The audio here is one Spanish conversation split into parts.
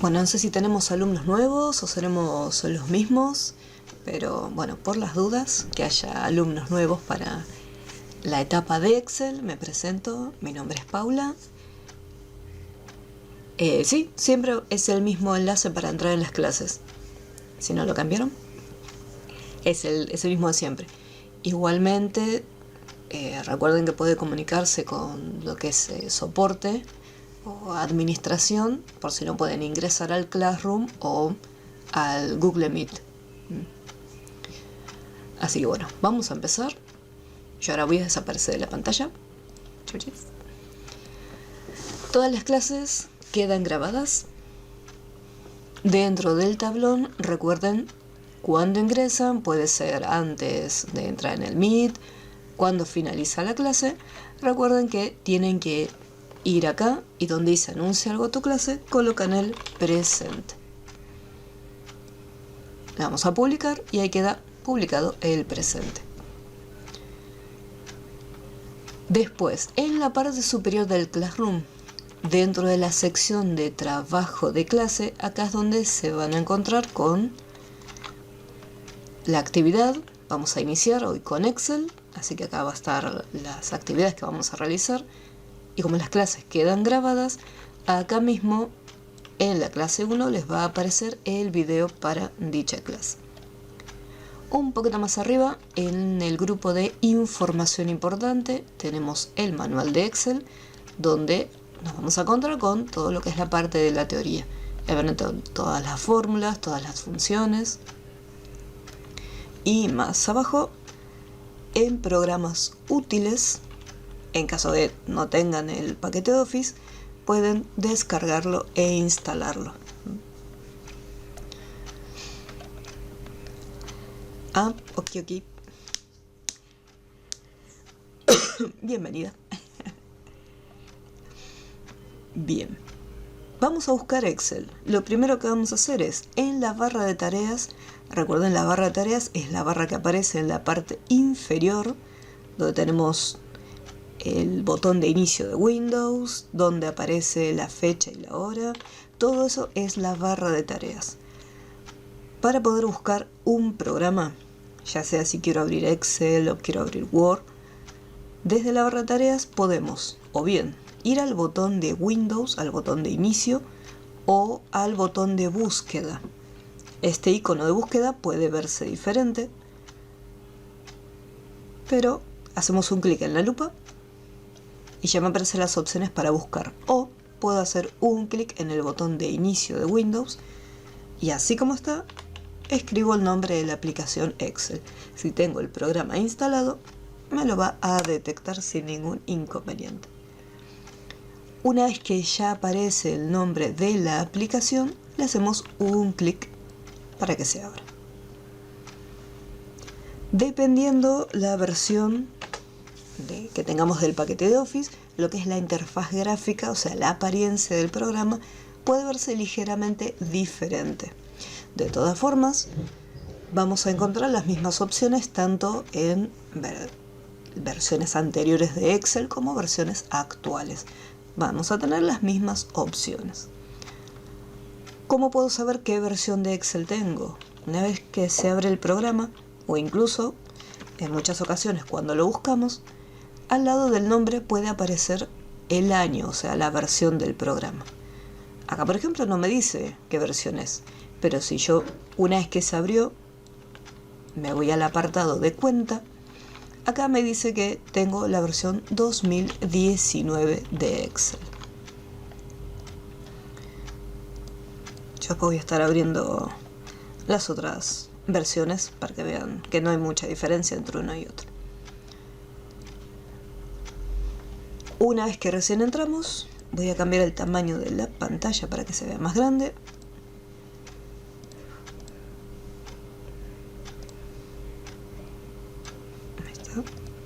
Bueno, no sé si tenemos alumnos nuevos o seremos los mismos, pero bueno, por las dudas que haya alumnos nuevos para la etapa de Excel, me presento, mi nombre es Paula. Sí, siempre es el mismo enlace para entrar en las clases. Si no lo cambiaron, es el mismo de siempre. Igualmente, recuerden que puede comunicarse con lo que es soporte o administración, por si no pueden ingresar al Classroom o al Google Meet. Así que bueno, vamos a empezar. Yo ahora voy a desaparecer de la pantalla. Todas las clases quedan grabadas. Dentro del tablón, recuerden, cuando ingresan, puede ser antes de entrar en el Meet, cuando finaliza la clase, recuerden que tienen que ir acá y donde dice anuncia algo a tu clase, colocan el presente. Le vamos a publicar y ahí queda publicado el presente. Después, en la parte superior del Classroom, dentro de la sección de trabajo de clase, acá es donde se van a encontrar con la actividad. Vamos a iniciar hoy con Excel, así que acá va a estar las actividades que vamos a realizar. Y como las clases quedan grabadas, acá mismo en la clase 1 les va a aparecer el video para dicha clase. Un poquito más arriba, en el grupo de información importante, tenemos el manual de Excel, donde nos vamos a encontrar con todo lo que es la parte de la teoría. Todas las fórmulas, todas las funciones. Y más abajo, en programas útiles, en caso de no tengan el paquete de Office, pueden descargarlo e instalarlo. Ok. Bienvenida. Bien. Vamos a buscar Excel. Lo primero que vamos a hacer es, en la barra de tareas, recuerden, la barra de tareas es la barra que aparece en la parte inferior, donde tenemos el botón de inicio de Windows, donde aparece la fecha y la hora. Todo eso es la barra de tareas. Para poder buscar un programa, ya sea si quiero abrir Excel o quiero abrir Word, desde la barra de tareas podemos o bien ir al botón de Windows, al botón de inicio, o al botón de búsqueda. Este icono de búsqueda puede verse diferente, pero hacemos un clic en la lupa y ya me aparecen las opciones para buscar. O puedo hacer un clic en el botón de inicio de Windows y así como está, escribo el nombre de la aplicación Excel. Si tengo el programa instalado, me lo va a detectar sin ningún inconveniente. Una vez que ya aparece el nombre de la aplicación, le hacemos un clic para que se abra. Dependiendo la versión que tengamos del paquete de Office, lo que es la interfaz gráfica, o sea, la apariencia del programa, puede verse ligeramente diferente. De todas formas, vamos a encontrar las mismas opciones tanto en versiones anteriores de Excel como versiones actuales. Vamos a tener las mismas opciones. ¿Cómo puedo saber qué versión de Excel tengo? Una vez que se abre el programa, o incluso en muchas ocasiones cuando lo buscamos, al lado del nombre puede aparecer el año, o sea, la versión del programa. Acá, por ejemplo, no me dice qué versión es, pero si yo, una vez que se abrió, me voy al apartado de cuenta, acá me dice que tengo la versión 2019 de Excel. Yo voy a estar abriendo las otras versiones para que vean que no hay mucha diferencia entre uno y otro. Una vez que recién entramos, voy a cambiar el tamaño de la pantalla para que se vea más grande. Ahí está,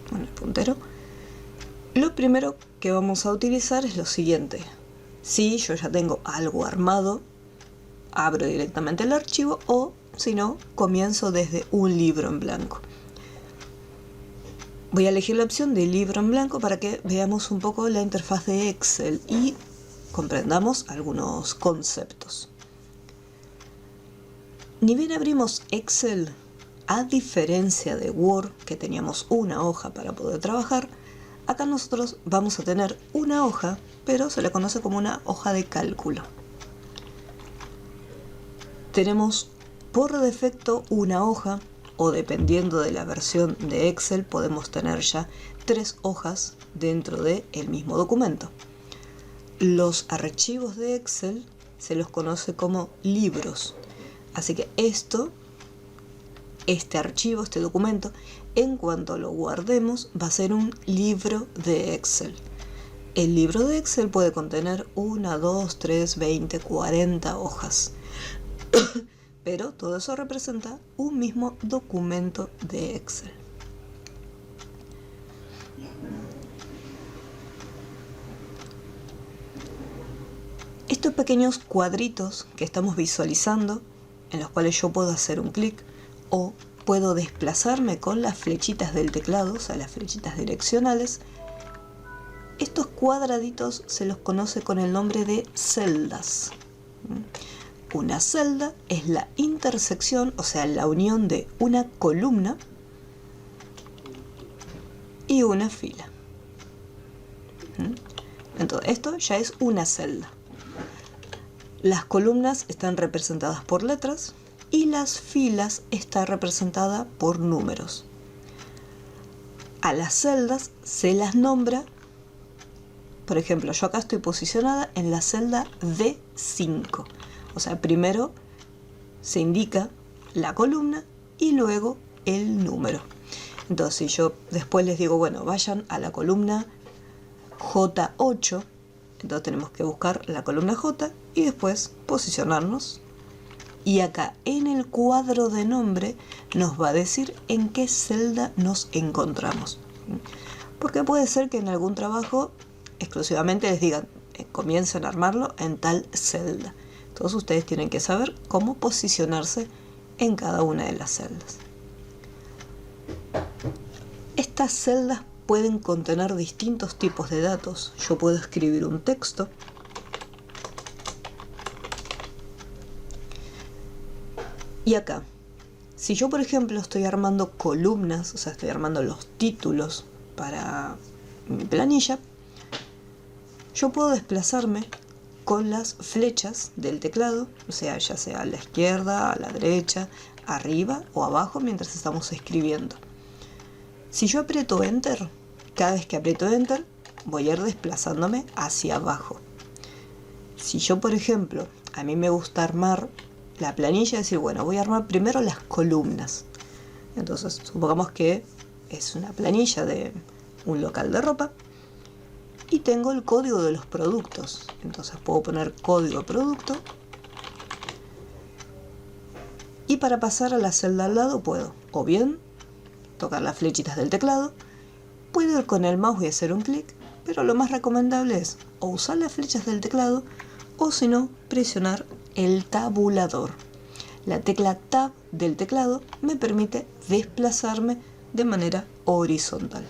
con el puntero. Lo primero que vamos a utilizar es lo siguiente. Si yo ya tengo algo armado, abro directamente el archivo, o si no, comienzo desde un libro en blanco. Voy a elegir la opción de libro en blanco para que veamos un poco la interfaz de Excel y comprendamos algunos conceptos. Ni bien abrimos Excel, a diferencia de Word, que teníamos una hoja para poder trabajar, acá nosotros vamos a tener una hoja, pero se le conoce como una hoja de cálculo. Tenemos por defecto una hoja, o dependiendo de la versión de Excel, podemos tener ya 3 hojas dentro del mismo documento. Los archivos de Excel se los conoce como libros. Así que este archivo, este documento, en cuanto lo guardemos, va a ser un libro de Excel. El libro de Excel puede contener 1, 2, 3, 20, 40 hojas. Pero todo eso representa un mismo documento de Excel. Estos pequeños cuadritos que estamos visualizando, en los cuales yo puedo hacer un clic o puedo desplazarme con las flechitas del teclado, o sea, las flechitas direccionales, estos cuadraditos se los conoce con el nombre de celdas. Una celda es la intersección, o sea, la unión de una columna y una fila. Entonces, esto ya es una celda. Las columnas están representadas por letras y las filas están representadas por números. A las celdas se las nombra, por ejemplo, yo acá estoy posicionada en la celda D5. O sea, primero se indica la columna y luego el número. Entonces, si yo después les digo, bueno, vayan a la columna J8, entonces tenemos que buscar la columna J y después posicionarnos. Y acá en el cuadro de nombre nos va a decir en qué celda nos encontramos. Porque puede ser que en algún trabajo exclusivamente les digan, comiencen a armarlo en tal celda. Entonces ustedes tienen que saber cómo posicionarse en cada una de las celdas. Estas celdas pueden contener distintos tipos de datos. Yo puedo escribir un texto. Y acá, si yo por ejemplo estoy armando columnas, o sea, estoy armando los títulos para mi planilla, yo puedo desplazarme con las flechas del teclado, o sea, ya sea a la izquierda, a la derecha, arriba o abajo mientras estamos escribiendo. Si yo aprieto Enter, cada vez que aprieto Enter, voy a ir desplazándome hacia abajo. Si yo, por ejemplo, a mí me gusta armar la planilla, decir, bueno, voy a armar primero las columnas. Entonces, supongamos que es una planilla de un local de ropa y tengo el código de los productos. Entonces puedo poner código producto y para pasar a la celda al lado puedo o bien tocar las flechitas del teclado, puedo ir con el mouse y hacer un clic, pero lo más recomendable es o usar las flechas del teclado o si no, presionar el tabulador. La tecla Tab del teclado me permite desplazarme de manera horizontal.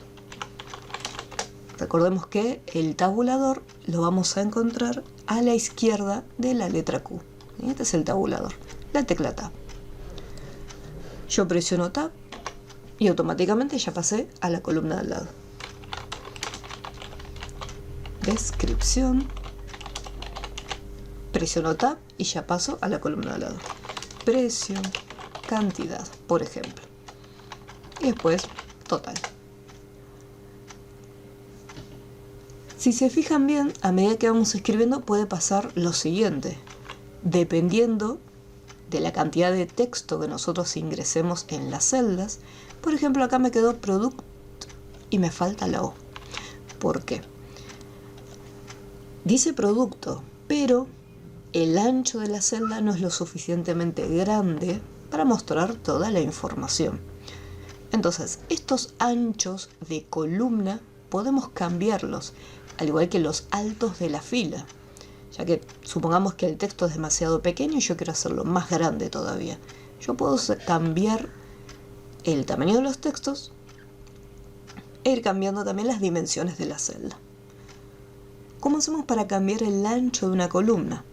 Recordemos que el tabulador lo vamos a encontrar a la izquierda de la letra Q. Este es el tabulador, la tecla Tab. Yo presiono Tab y automáticamente ya pasé a la columna de al lado. Descripción. Presiono Tab y ya paso a la columna de al lado. Precio, cantidad, por ejemplo. Y después, total. Si se fijan bien, a medida que vamos escribiendo puede pasar lo siguiente. Dependiendo de la cantidad de texto que nosotros ingresemos en las celdas, por ejemplo, acá me quedó product y me falta la O. ¿Por qué? Dice producto, pero el ancho de la celda no es lo suficientemente grande para mostrar toda la información. Entonces, estos anchos de columna podemos cambiarlos, al igual que los altos de la fila, ya que supongamos que el texto es demasiado pequeño y yo quiero hacerlo más grande todavía. Yo puedo cambiar el tamaño de los textos e ir cambiando también las dimensiones de la celda. ¿Cómo hacemos para cambiar el ancho de una columna?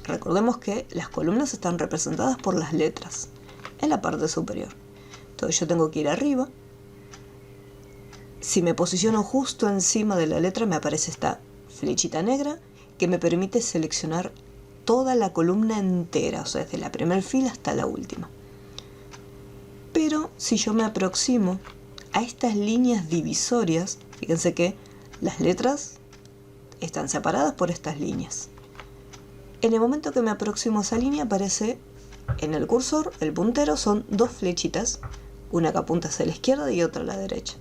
Recordemos que las columnas están representadas por las letras en la parte superior. Entonces yo tengo que ir arriba. Si me posiciono justo encima de la letra me aparece esta flechita negra que me permite seleccionar toda la columna entera, o sea, desde la primera fila hasta la última. Pero si yo me aproximo a estas líneas divisorias, fíjense que las letras están separadas por estas líneas. En el momento que me aproximo a esa línea aparece en el cursor, el puntero, son dos flechitas, una que apunta hacia la izquierda y otra a la derecha.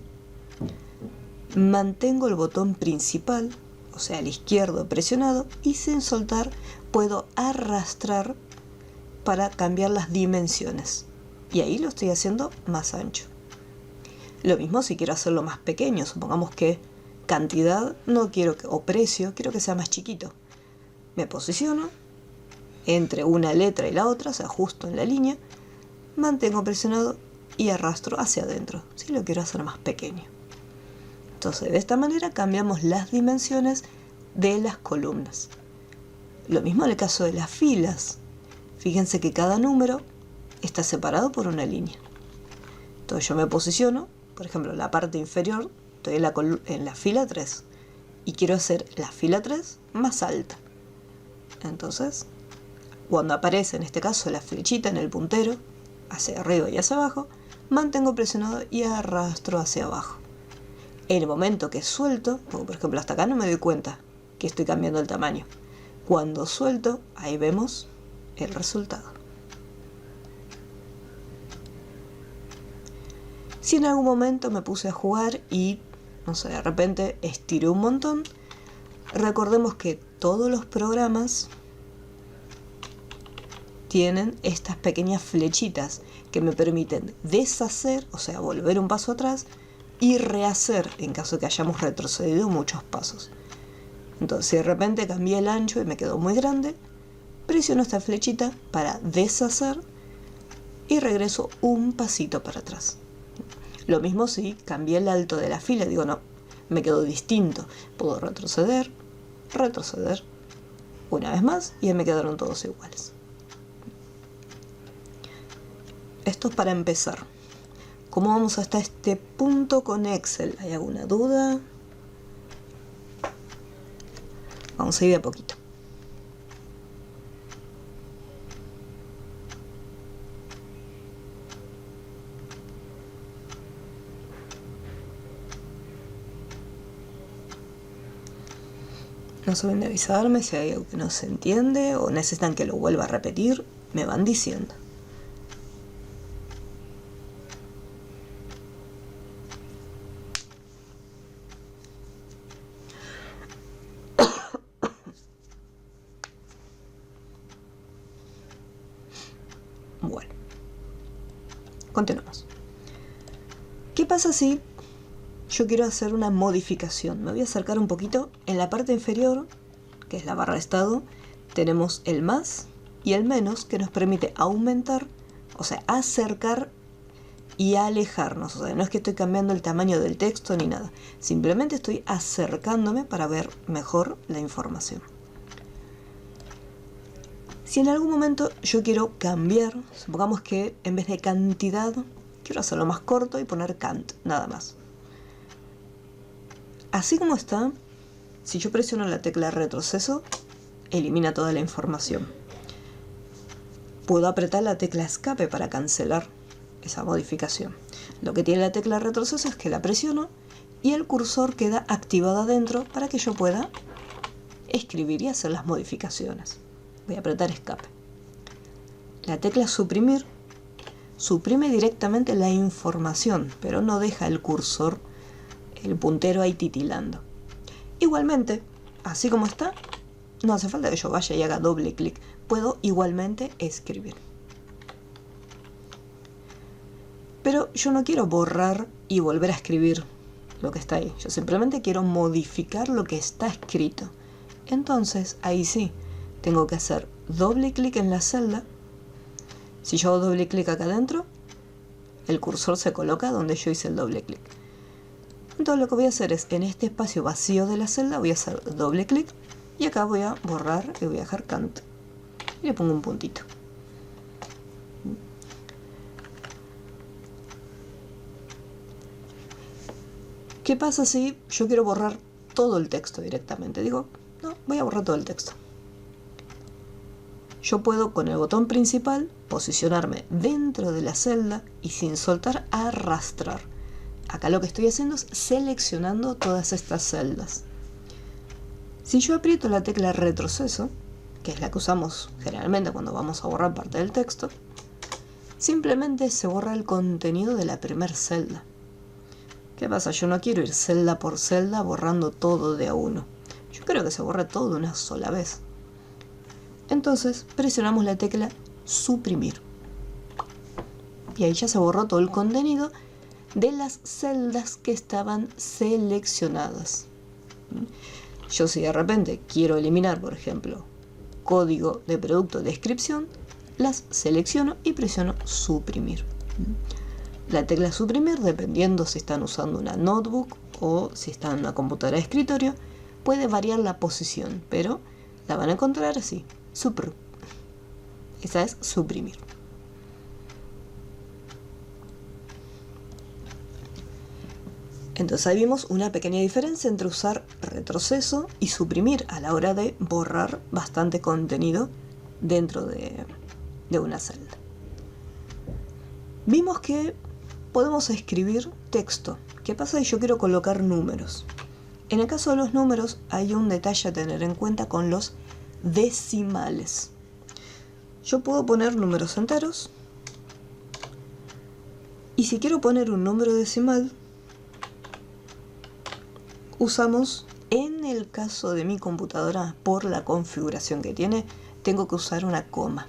Mantengo el botón principal, o sea, el izquierdo presionado, y sin soltar puedo arrastrar para cambiar las dimensiones. Y ahí lo estoy haciendo más ancho. Lo mismo si quiero hacerlo más pequeño, supongamos que cantidad no quiero o precio, quiero que sea más chiquito. Me posiciono entre una letra y la otra, o sea, justo en la línea, mantengo presionado y arrastro hacia adentro, si lo quiero hacer más pequeño. Entonces, de esta manera cambiamos las dimensiones de las columnas. Lo mismo en el caso de las filas. Fíjense que cada número está separado por una línea. Entonces yo me posiciono, por ejemplo, en la parte inferior, estoy en la fila 3 y quiero hacer la fila 3 más alta. Entonces, cuando aparece en este caso la flechita en el puntero, hacia arriba y hacia abajo, mantengo presionado y arrastro hacia abajo. En el momento que suelto, como por ejemplo hasta acá no me doy cuenta que estoy cambiando el tamaño. Cuando suelto, ahí vemos el resultado. Si en algún momento me puse a jugar y, no sé, de repente estiré un montón, recordemos que todos los programas tienen estas pequeñas flechitas que me permiten deshacer, o sea, volver un paso atrás y rehacer en caso de que hayamos retrocedido muchos pasos. Entonces, si de repente cambié el ancho y me quedó muy grande, presiono esta flechita para deshacer y regreso un pasito para atrás. Lo mismo si cambié el alto de la fila, digo no, me quedó distinto. Puedo retroceder, una vez más y ya me quedaron todos iguales. Esto es para empezar. ¿Cómo vamos hasta este punto con Excel? ¿Hay alguna duda? Vamos a ir de a poquito. No se olviden de avisarme si hay algo que no se entiende o necesitan que lo vuelva a repetir, me van diciendo. Bueno, continuamos. ¿Qué pasa si yo quiero hacer una modificación? Me voy a acercar un poquito. En la parte inferior, que es la barra de estado, tenemos el más y el menos, que nos permite aumentar, o sea, acercar y alejarnos. O sea, no es que estoy cambiando el tamaño del texto ni nada. Simplemente estoy acercándome para ver mejor la información. Si en algún momento yo quiero cambiar, supongamos que en vez de cantidad, quiero hacerlo más corto y poner cant, nada más. Así como está, si yo presiono la tecla retroceso, elimina toda la información. Puedo apretar la tecla escape para cancelar esa modificación. Lo que tiene la tecla retroceso es que la presiono y el cursor queda activado adentro para que yo pueda escribir y hacer las modificaciones. Voy a apretar escape. La tecla suprimir suprime directamente la información, pero no deja el cursor, el puntero ahí titilando. Igualmente, así como está, no hace falta que yo vaya y haga doble clic. Puedo igualmente escribir. Pero yo no quiero borrar y volver a escribir lo que está ahí. Yo simplemente quiero modificar lo que está escrito. Entonces, ahí sí, tengo que hacer doble clic en la celda. Si yo hago doble clic acá adentro, el cursor se coloca donde yo hice el doble clic. Entonces lo que voy a hacer es, en este espacio vacío de la celda, voy a hacer doble clic y acá voy a borrar y voy a dejar cant. y le pongo un puntito. ¿Qué pasa si yo quiero borrar todo el texto directamente? Digo, no, voy a borrar todo el texto. Yo puedo con el botón principal posicionarme dentro de la celda y sin soltar arrastrar. Acá lo que estoy haciendo es seleccionando todas estas celdas. Si yo aprieto la tecla retroceso, que es la que usamos generalmente cuando vamos a borrar parte del texto, simplemente se borra el contenido de la primera celda. ¿Qué pasa? Yo no quiero ir celda por celda borrando todo de a uno. Yo quiero que se borre todo de una sola vez. Entonces presionamos la tecla suprimir. Y ahí ya se borró todo el contenido de las celdas que estaban seleccionadas. Yo si de repente quiero eliminar, por ejemplo, código de producto descripción, las selecciono y presiono suprimir. La tecla suprimir, dependiendo si están usando una notebook o si están en una computadora de escritorio, puede variar la posición, pero la van a encontrar así, supr. Esa es suprimir. Entonces ahí vimos una pequeña diferencia entre usar retroceso y suprimir a la hora de borrar bastante contenido dentro de una celda. Vimos que podemos escribir texto. ¿Qué pasa si yo quiero colocar números? En el caso de los números hay un detalle a tener en cuenta con los decimales. Yo puedo poner números enteros y si quiero poner un número decimal, usamos, en el caso de mi computadora, por la configuración que tiene, tengo que usar una coma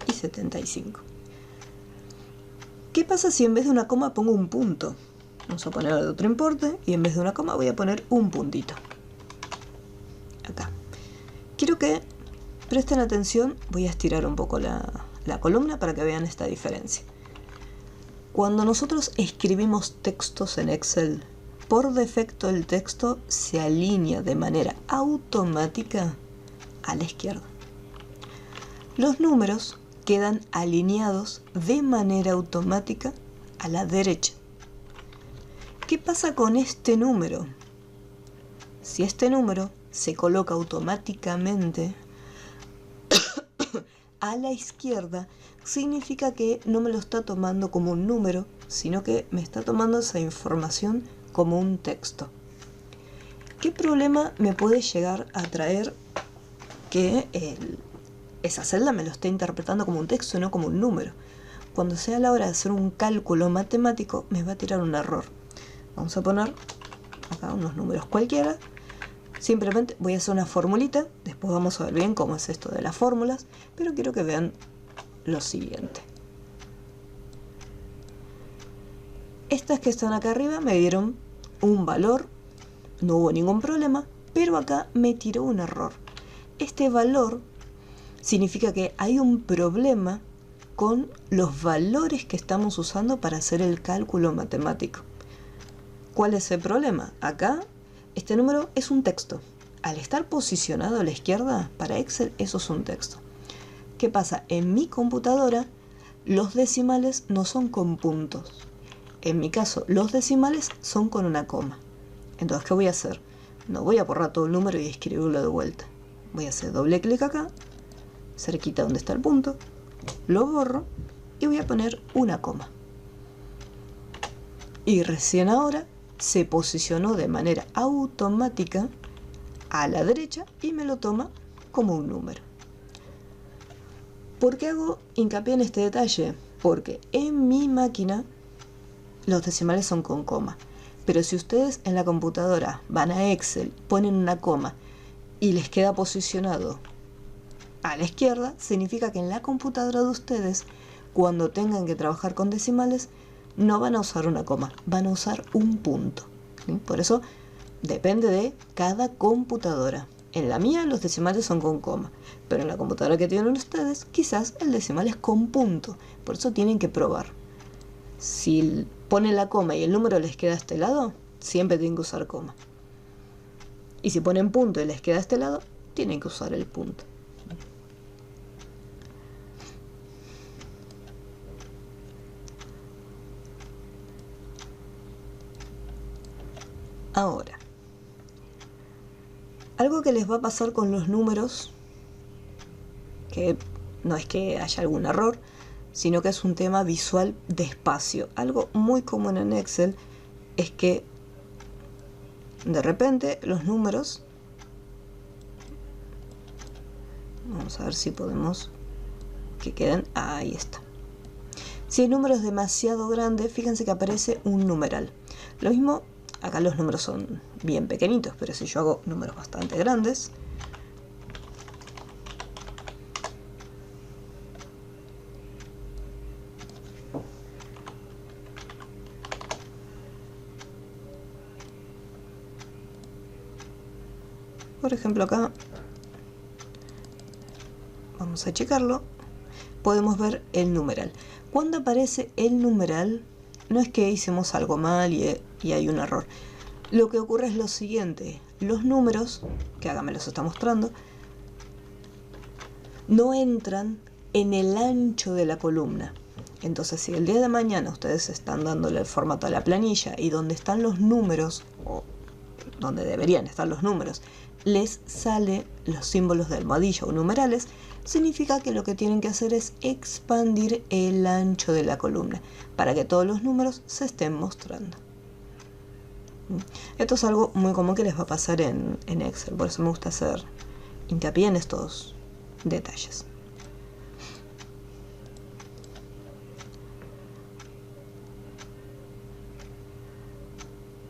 y 75. ¿Qué pasa si en vez de una coma pongo un punto? Vamos a poner de otro importe y en vez de una coma voy a poner un puntito. Acá. Quiero que presten atención, voy a estirar un poco la columna para que vean esta diferencia. Cuando nosotros escribimos textos en Excel, por defecto el texto se alinea de manera automática a la izquierda. Los números quedan alineados de manera automática a la derecha. ¿Qué pasa con este número? Si este número se coloca automáticamente a la izquierda, significa que no me lo está tomando como un número, sino que me está tomando esa información como un texto. ¿Qué problema me puede llegar a traer que esa celda me lo esté interpretando como un texto y no como un número? Cuando sea la hora de hacer un cálculo matemático, me va a tirar un error. Vamos a poner acá unos números cualquiera. Simplemente voy a hacer una formulita. Después vamos a ver bien cómo es esto de las fórmulas. Pero quiero que vean lo siguiente. Estas que están acá arriba me dieron un valor. No hubo ningún problema. Pero acá me tiró un error. Este valor significa que hay un problema con los valores que estamos usando para hacer el cálculo matemático. ¿Cuál es el problema? Acá este número es un texto. Al estar posicionado a la izquierda, para Excel eso es un texto. ¿Qué pasa? En mi computadora los decimales no son con puntos. En mi caso, los decimales son con una coma. Entonces, ¿qué voy a hacer? No voy a borrar todo el número y escribirlo de vuelta. Voy a hacer doble clic acá, cerquita donde está el punto, lo borro y voy a poner una coma. Y recién ahora se posicionó de manera automática a la derecha y me lo toma como un número. ¿Por qué hago hincapié en este detalle? Porque en mi máquina los decimales son con coma. Pero si ustedes en la computadora van a Excel, ponen una coma y les queda posicionado a la izquierda, significa que en la computadora de ustedes, cuando tengan que trabajar con decimales, no van a usar una coma, van a usar un punto. ¿Sí? Por eso depende de cada computadora. En la mía los decimales son con coma, pero en la computadora que tienen ustedes, quizás el decimal es con punto. Por eso tienen que probar. Si ponen la coma y el número les queda a este lado, siempre tienen que usar coma. Y si ponen punto y les queda a este lado, tienen que usar el punto. Ahora, algo que les va a pasar con los números, que no es que haya algún error, sino que es un tema visual de espacio. Algo muy común en Excel es que de repente los números, vamos a ver si podemos que queden, ahí está. Si el número es demasiado grande, fíjense que aparece un numeral. Lo mismo, acá los números son bien pequeñitos, pero si yo hago números bastante grandes, por ejemplo acá, vamos a checarlo, podemos ver el numeral. Cuando aparece el numeral, no es que hicimos algo mal y hay un error. Lo que ocurre es lo siguiente: los números, que acá me los está mostrando, no entran en el ancho de la columna. Entonces, si el día de mañana ustedes están dándole el formato a la planilla y donde están los números, o donde deberían estar los números, les sale los símbolos de almohadilla o numerales, significa que lo que tienen que hacer es expandir el ancho de la columna para que todos los números se estén mostrando. Esto es algo muy común que les va a pasar en Excel, por eso me gusta hacer hincapié en estos detalles.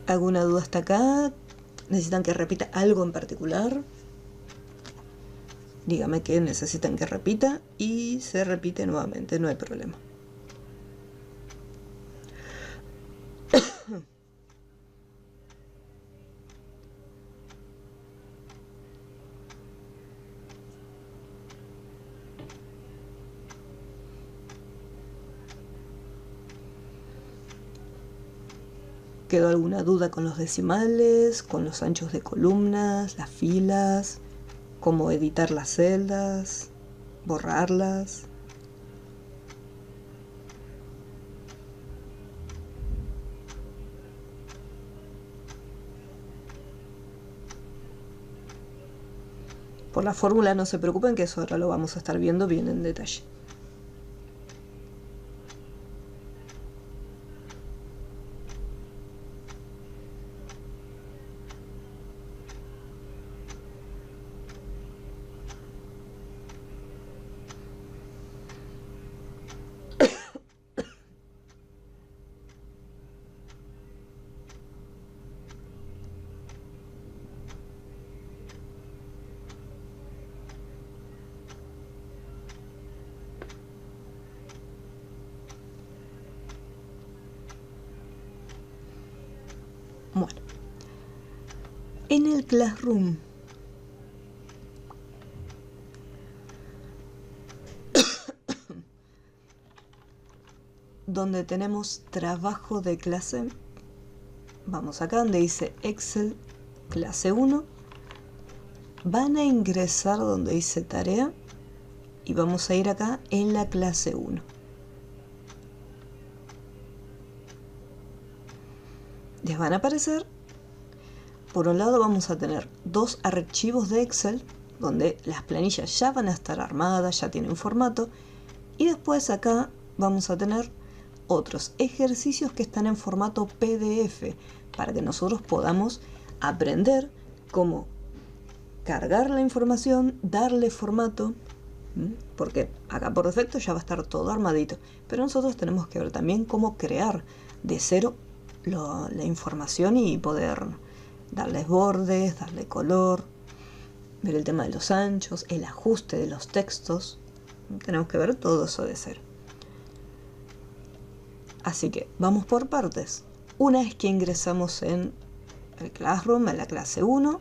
¿Alguna duda hasta acá? ¿Necesitan que repita algo en particular? Dígame que necesitan que repita y se repite nuevamente, no hay problema. ¿Quedó alguna duda con los decimales, con los anchos de columnas, las filas, cómo editar las celdas, borrarlas? Por la fórmula no se preocupen, que eso ahora lo vamos a estar viendo bien en detalle. Bueno, en el Classroom donde tenemos trabajo de clase, vamos acá donde dice Excel clase 1, van a ingresar donde dice tarea y vamos a ir acá en la clase 1. Les van a aparecer, por un lado vamos a tener dos archivos de Excel donde las planillas ya van a estar armadas, ya tienen formato, y después acá vamos a tener otros ejercicios que están en formato PDF para que nosotros podamos aprender cómo cargar la información, darle formato, porque acá por defecto ya va a estar todo armadito, pero nosotros tenemos que ver también cómo crear de cero la información y poder darles bordes, darle color, ver el tema de los anchos, el ajuste de los textos. Tenemos que ver todo eso de cero. Así que vamos por partes. Una vez que ingresamos en el Classroom, en la clase 1,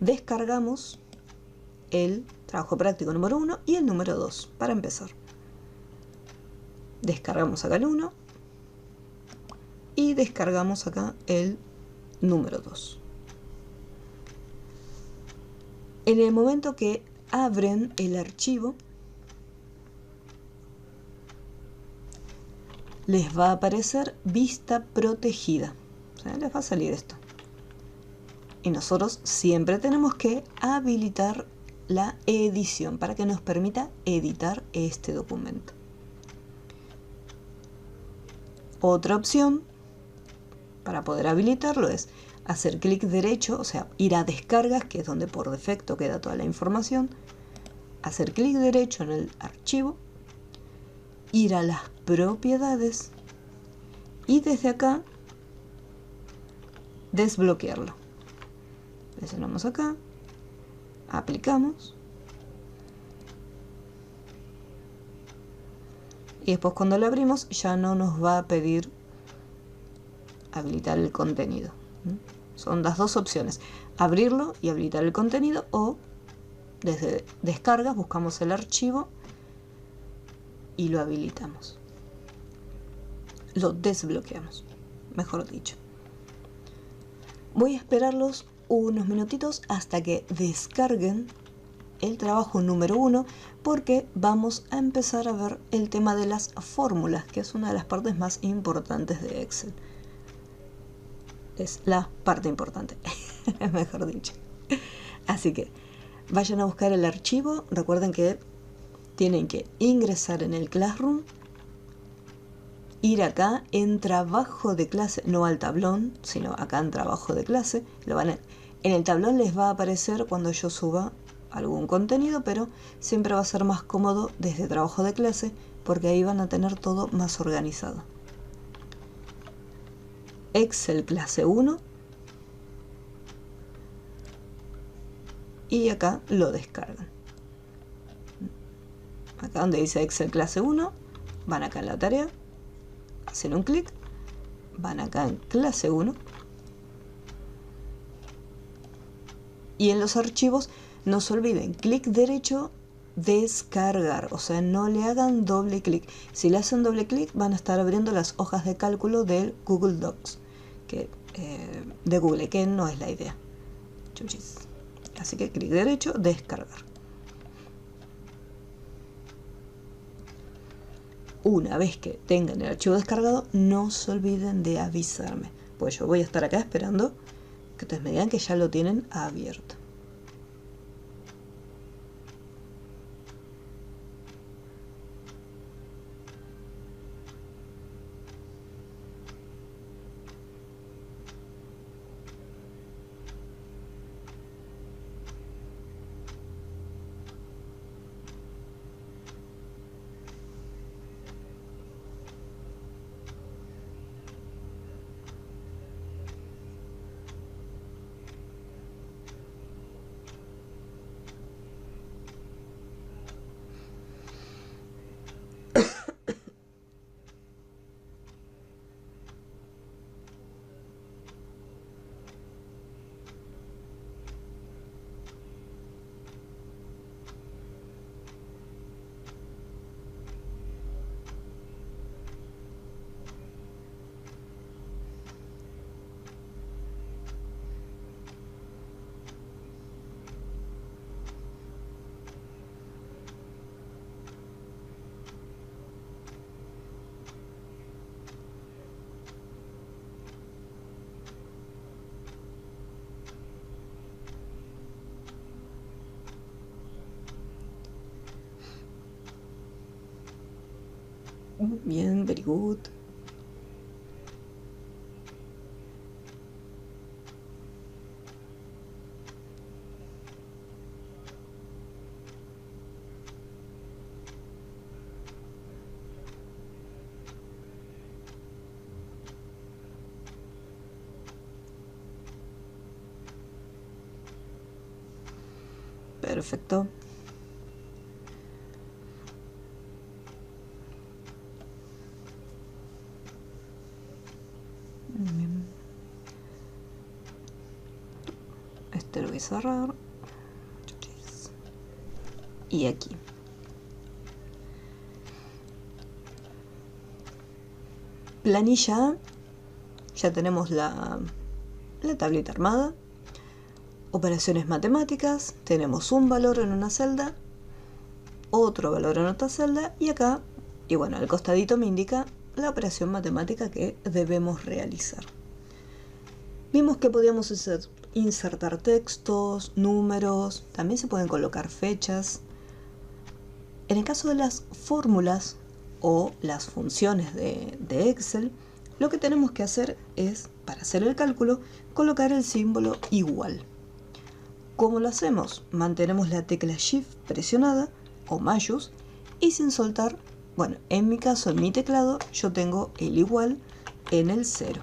descargamos el trabajo práctico número 1 y el número 2 para empezar. Descargamos acá el 1 y descargamos acá el número 2. En el momento que abren el archivo, les va a aparecer vista protegida. O sea, les va a salir esto. Y nosotros siempre tenemos que habilitar la edición para que nos permita editar este documento. Otra opción para poder habilitarlo es hacer clic derecho, o sea, ir a descargas, que es donde por defecto queda toda la información, hacer clic derecho en el archivo, ir a las propiedades y desde acá desbloquearlo. Presionamos acá, aplicamos y después cuando lo abrimos ya no nos va a pedir habilitar el contenido. Son las dos opciones, abrirlo y habilitar el contenido, o desde descargas buscamos el archivo y lo habilitamos, lo desbloqueamos, mejor dicho. Voy a esperarlos unos minutitos hasta que descarguen el trabajo número 1, porque vamos a empezar a ver el tema de las fórmulas, que es una de las partes más importantes de Excel. Es la parte importante, mejor dicho. Así que vayan a buscar el archivo. Recuerden que tienen que ingresar en el Classroom, ir acá en trabajo de clase, no al tablón, sino acá en trabajo de clase. En el tablón les va a aparecer cuando yo suba algún contenido, pero siempre va a ser más cómodo desde trabajo de clase, porque ahí van a tener todo más organizado. Excel clase 1 y acá lo descargan. Acá donde dice Excel clase 1, van acá en la tarea, hacen un clic, van acá en clase 1 y en los archivos no se olviden, clic derecho, descargar, o sea, no le hagan doble clic. Si le hacen doble clic van a estar abriendo las hojas de cálculo del Google Docs, de Google, que no es la idea. Chuchis. Así que clic derecho, descargar. Una vez que tengan el archivo descargado, no se olviden de avisarme, pues yo voy a estar acá esperando que ustedes me digan que ya lo tienen abierto. Bien, very good. Perfecto. Bien. Este lo voy a cerrar. Y aquí. Planilla A. Ya tenemos la tablita armada. Operaciones matemáticas, tenemos un valor en una celda, otro valor en otra celda y acá, y bueno, al costadito me indica la operación matemática que debemos realizar. Vimos que podíamos hacer insertar textos, números, también se pueden colocar fechas. En el caso de las fórmulas o las funciones de Excel, lo que tenemos que hacer es, para hacer el cálculo, colocar el símbolo igual. ¿Cómo lo hacemos? Mantenemos la tecla Shift presionada o mayús y sin soltar, bueno, en mi caso, en mi teclado, yo tengo el igual en el 0.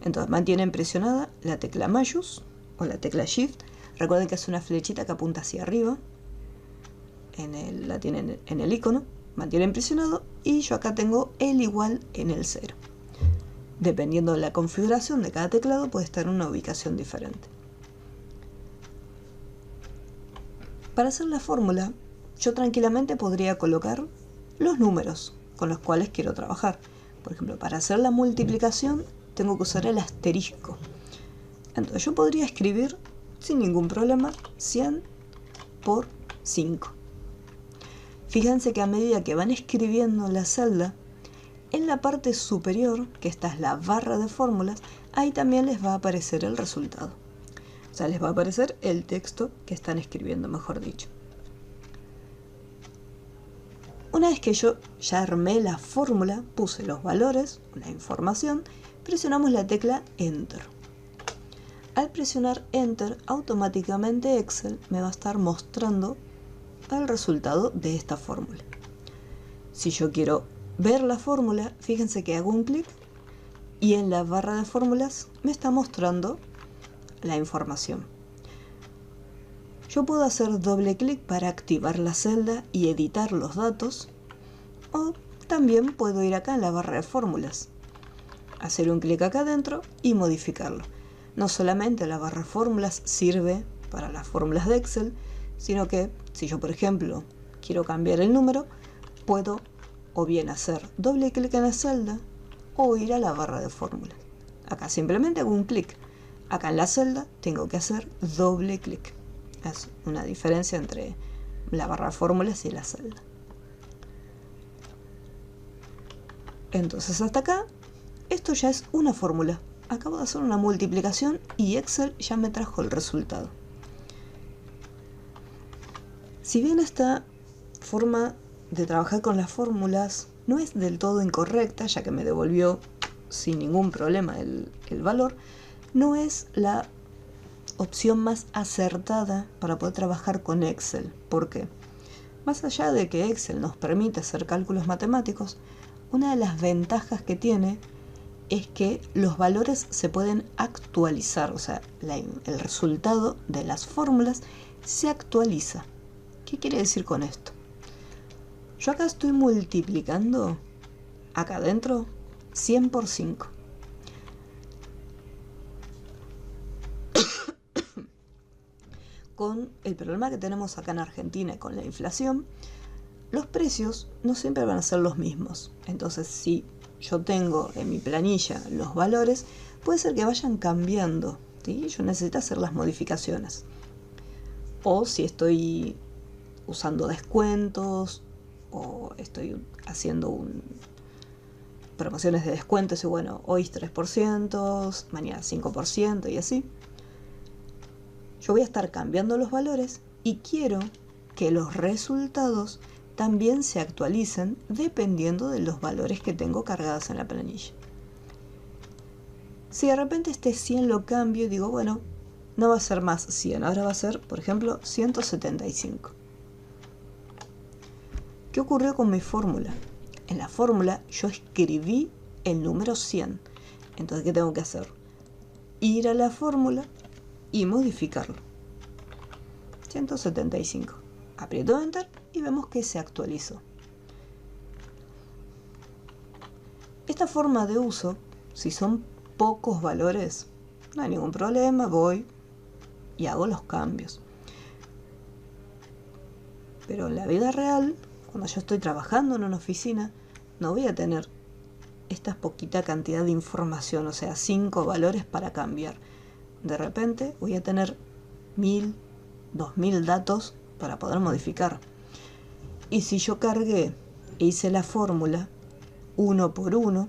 Entonces mantienen presionada la tecla mayús o la tecla Shift. Recuerden que es una flechita que apunta hacia arriba. La tienen en el icono. Mantienen presionado y yo acá tengo el igual en el 0. Dependiendo de la configuración de cada teclado puede estar en una ubicación diferente. Para hacer la fórmula, yo tranquilamente podría colocar los números con los cuales quiero trabajar. Por ejemplo, para hacer la multiplicación tengo que usar el asterisco. Entonces yo podría escribir sin ningún problema 100 por 5. Fíjense que a medida que van escribiendo la celda, en la parte superior, que esta es la barra de fórmulas, ahí también les va a aparecer el resultado. O sea, les va a aparecer el texto que están escribiendo, mejor dicho. Una vez que yo ya armé la fórmula, puse los valores, la información, presionamos la tecla Enter. Al presionar Enter, automáticamente Excel me va a estar mostrando el resultado de esta fórmula. Si yo quiero ver la fórmula, fíjense que hago un clic y en la barra de fórmulas me está mostrando la información. Yo puedo hacer doble clic para activar la celda y editar los datos, o también puedo ir acá en la barra de fórmulas, hacer un clic acá adentro y modificarlo. No solamente la barra de fórmulas sirve para las fórmulas de Excel, sino que si yo, por ejemplo, quiero cambiar el número, puedo o bien hacer doble clic en la celda o ir a la barra de fórmulas. Acá simplemente hago un clic. Acá en la celda tengo que hacer doble clic. Es una diferencia entre la barra de fórmulas y la celda. Entonces hasta acá, esto ya es una fórmula. Acabo de hacer una multiplicación y Excel ya me trajo el resultado. Si bien esta forma de trabajar con las fórmulas no es del todo incorrecta, ya que me devolvió sin ningún problema el valor, no es la opción más acertada para poder trabajar con Excel. ¿Por qué? Más allá de que Excel nos permite hacer cálculos matemáticos, una de las ventajas que tiene es que los valores se pueden actualizar, o sea, el resultado de las fórmulas se actualiza. ¿Qué quiere decir con esto? Yo acá estoy multiplicando, acá adentro, 100 por 5. Con el problema que tenemos acá en Argentina con la inflación, los precios no siempre van a ser los mismos. Entonces, si yo tengo en mi planilla los valores, puede ser que vayan cambiando, ¿sí? Yo necesito hacer las modificaciones. O si estoy usando descuentos o estoy haciendo promociones de descuentos y bueno, hoy 3%, mañana 5% y así. Yo voy a estar cambiando los valores y quiero que los resultados también se actualicen dependiendo de los valores que tengo cargados en la planilla. Si de repente este 100 lo cambio y digo, bueno, no va a ser más 100, ahora va a ser, por ejemplo, 175. ¿Qué ocurrió con mi fórmula? En la fórmula yo escribí el número 100. Entonces, ¿qué tengo que hacer? Ir a la fórmula y modificarlo. 175. Aprieto Enter y vemos que se actualizó. Esta forma de uso, si son pocos valores, no hay ningún problema, voy y hago los cambios. Pero en la vida real, cuando yo estoy trabajando en una oficina, no voy a tener esta poquita cantidad de información, o sea, 5 valores para cambiar. De repente voy a tener 1000, 2000 datos para poder modificar. Y si yo cargué e hice la fórmula uno por uno,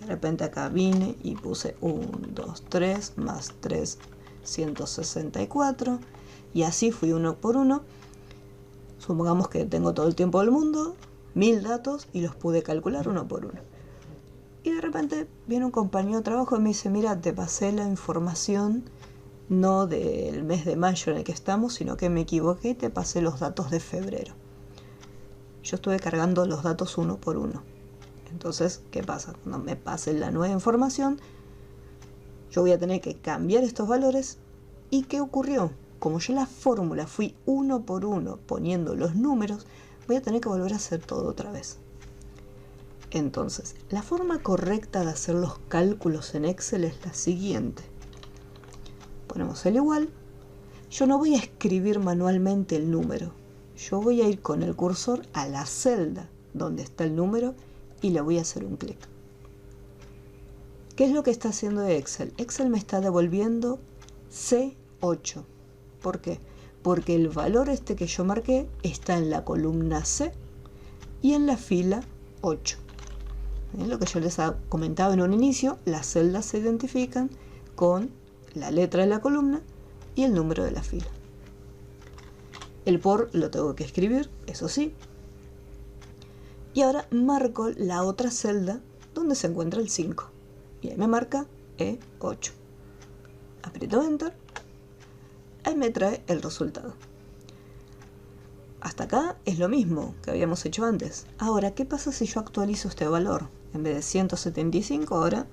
De repente acá vine y puse 1, 2, 3 más 3, 164. Y así fui uno por uno. Supongamos que tengo todo el tiempo del mundo, 1000 datos, y los pude calcular uno por uno. Y de repente viene un compañero de trabajo y me dice, mira, te pasé la información no del mes de mayo en el que estamos, sino que me equivoqué y te pasé los datos de febrero. Yo estuve cargando los datos uno por uno. Entonces, ¿qué pasa? Cuando me pasen la nueva información, yo voy a tener que cambiar estos valores. ¿Y qué ocurrió? Como yo la fórmula fui uno por uno poniendo los números, voy a tener que volver a hacer todo otra vez. Entonces, la forma correcta de hacer los cálculos en Excel es la siguiente. Ponemos el igual. Yo no voy a escribir manualmente el número. Yo voy a ir con el cursor a la celda donde está el número y le voy a hacer un clic. ¿Qué es lo que está haciendo Excel? Excel me está devolviendo C8. ¿Por qué? Porque el valor este que yo marqué está en la columna C y en la fila 8. Lo que yo les comentaba en un inicio, las celdas se identifican con la letra de la columna y el número de la fila. El por lo tengo que escribir, eso sí. Y ahora marco la otra celda donde se encuentra el 5. Y ahí me marca E8. Aprieto Enter. Ahí me trae el resultado. Hasta acá es lo mismo que habíamos hecho antes. Ahora, ¿qué pasa si yo actualizo este valor? En vez de 175, ahora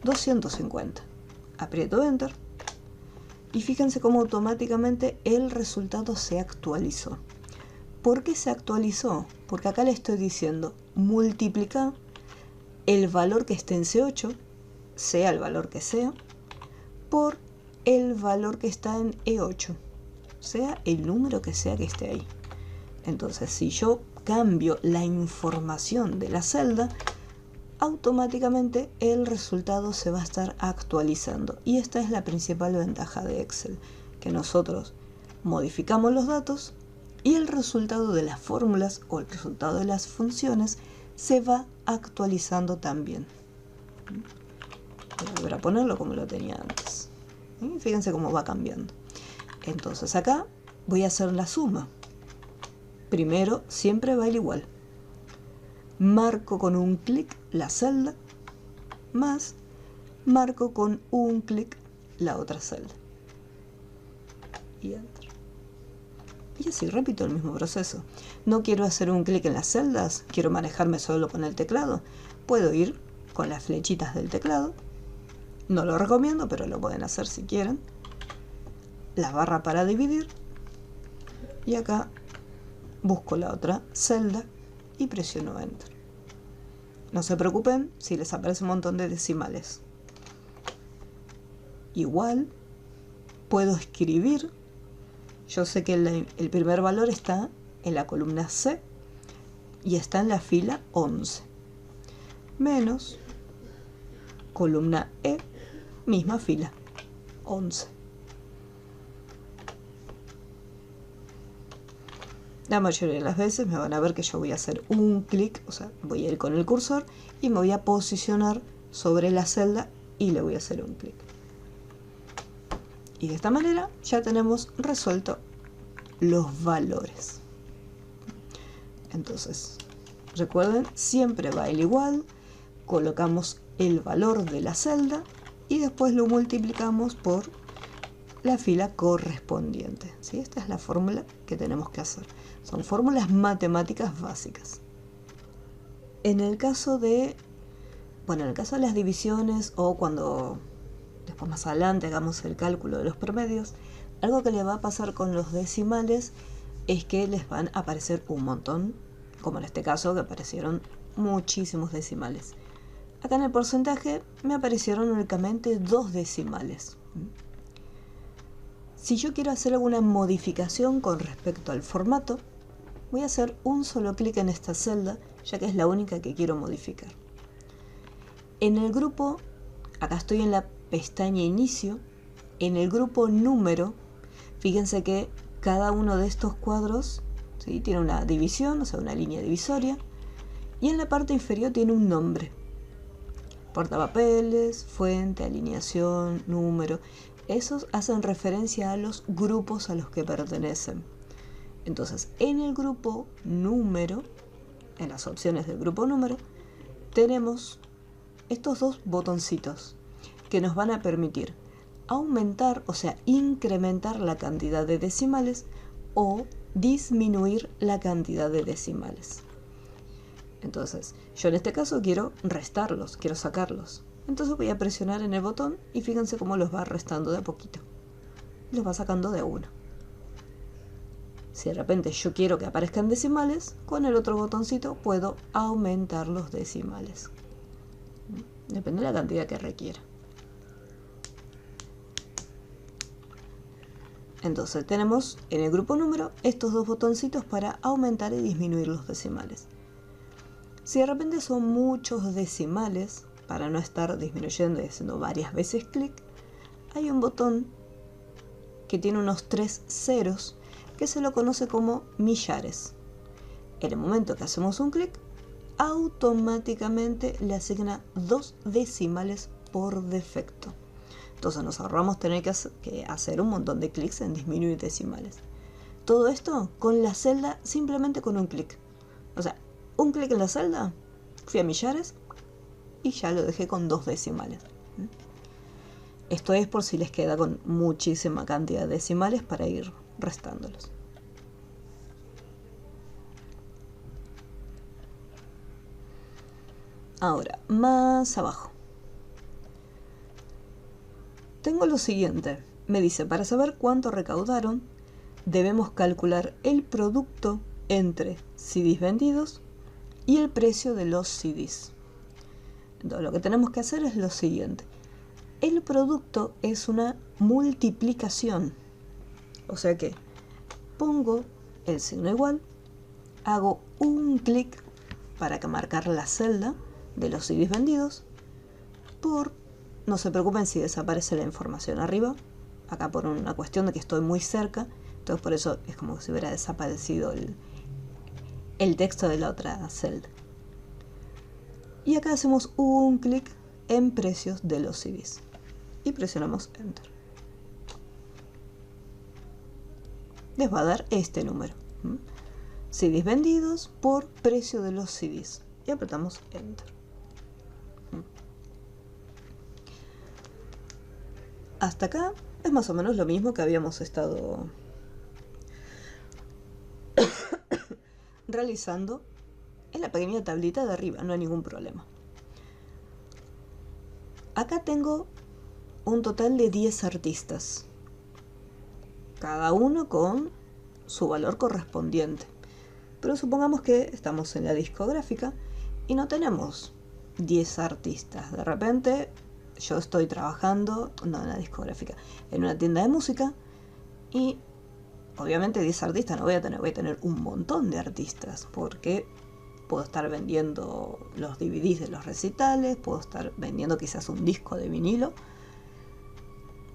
250. Aprieto Enter. Y fíjense cómo automáticamente el resultado se actualizó. ¿Por qué se actualizó? Porque acá le estoy diciendo multiplicar el valor que esté en C8, sea el valor que sea, por el valor que está en E8, sea el número que sea que esté ahí. Entonces, si yo cambio la información de la celda, automáticamente el resultado se va a estar actualizando. Y esta es la principal ventaja de Excel, que nosotros modificamos los datos y el resultado de las fórmulas o el resultado de las funciones se va actualizando también. Voy a volver a ponerlo como lo tenía antes. ¿Sí? Fíjense cómo va cambiando. Entonces acá voy a hacer la suma. Primero siempre va el igual. Marco con un clic la celda, más marco con un clic la otra celda. Y Enter. Y así repito el mismo proceso. No quiero hacer un clic en las celdas, quiero manejarme solo con el teclado. Puedo ir con las flechitas del teclado. No lo recomiendo, pero lo pueden hacer si quieren. La barra para dividir. Y acá busco la otra celda y presiono Enter. No se preocupen si les aparece un montón de decimales. Igual puedo escribir. Yo sé que el primer valor está en la columna C y está en la fila 11. Menos columna E, misma fila, 11. La mayoría de las veces me van a ver que yo voy a hacer un clic, o sea, voy a ir con el cursor y me voy a posicionar sobre la celda y le voy a hacer un clic. Y de esta manera ya tenemos resuelto los valores. Entonces, recuerden, siempre va el igual, colocamos el valor de la celda y después lo multiplicamos por la fila correspondiente. ¿Sí? Esta es la fórmula que tenemos que hacer. Son fórmulas matemáticas básicas. En el caso de las divisiones o cuando después más adelante hagamos el cálculo de los promedios, algo que le va a pasar con los decimales es que les van a aparecer un montón, como en este caso que aparecieron muchísimos decimales. Acá en el porcentaje me aparecieron únicamente 2 decimales. Si yo quiero hacer alguna modificación con respecto al formato, voy a hacer un solo clic en esta celda, ya que es la única que quiero modificar. En el grupo, acá estoy en la pestaña Inicio, en el grupo Número, fíjense que cada uno de estos cuadros, ¿sí?, tiene una división, o sea, una línea divisoria, y en la parte inferior tiene un nombre. Portapapeles, fuente, alineación, número. Esos hacen referencia a los grupos a los que pertenecen. Entonces, en el grupo número, en las opciones del grupo número, tenemos estos dos botoncitos que nos van a permitir aumentar, o sea, incrementar la cantidad de decimales o disminuir la cantidad de decimales. Entonces, yo en este caso quiero restarlos, quiero sacarlos. Entonces voy a presionar en el botón y fíjense cómo los va restando de a poquito. Los va sacando de a uno. Si de repente yo quiero que aparezcan decimales, con el otro botoncito puedo aumentar los decimales. Depende de la cantidad que requiera. Entonces tenemos en el grupo número estos dos botoncitos para aumentar y disminuir los decimales. Si de repente son muchos decimales, para no estar disminuyendo y haciendo varias veces clic, hay un botón que tiene unos 3 ceros que se lo conoce como millares. En el momento que hacemos un clic, automáticamente le asigna 2 decimales por defecto. Entonces nos ahorramos tener que hacer un montón de clics en disminuir decimales. Todo esto con la celda, simplemente con un clic. O sea, un clic en la celda, fui a millares y ya lo dejé con 2 decimales. Esto es por si les queda con muchísima cantidad de decimales para ir restándolos. Ahora, más abajo. Tengo lo siguiente. Me dice, para saber cuánto recaudaron, debemos calcular el producto entre CDs vendidos y el precio de los CDs. Entonces, lo que tenemos que hacer es lo siguiente. El producto es una multiplicación. O sea que pongo el signo igual, hago un clic para marcar la celda de los CDs vendidos por, no se preocupen si desaparece la información arriba, acá por una cuestión de que estoy muy cerca, entonces por eso es como si hubiera desaparecido el texto de la otra celda. Y acá hacemos un clic en precios de los CDs y presionamos Enter. Les va a dar este número. CDs vendidos por precio de los CDs. Y apretamos Enter. Hasta acá es más o menos lo mismo que habíamos estado realizando en la pequeña tablita de arriba, no hay ningún problema. Acá tengo un total de 10 artistas, cada uno con su valor correspondiente. Pero supongamos que estamos en la discográfica y no tenemos 10 artistas. De repente yo estoy trabajando, no en la discográfica, en una tienda de música y obviamente 10 artistas no voy a tener un montón de artistas porque puedo estar vendiendo los DVDs de los recitales, puedo estar vendiendo quizás un disco de vinilo.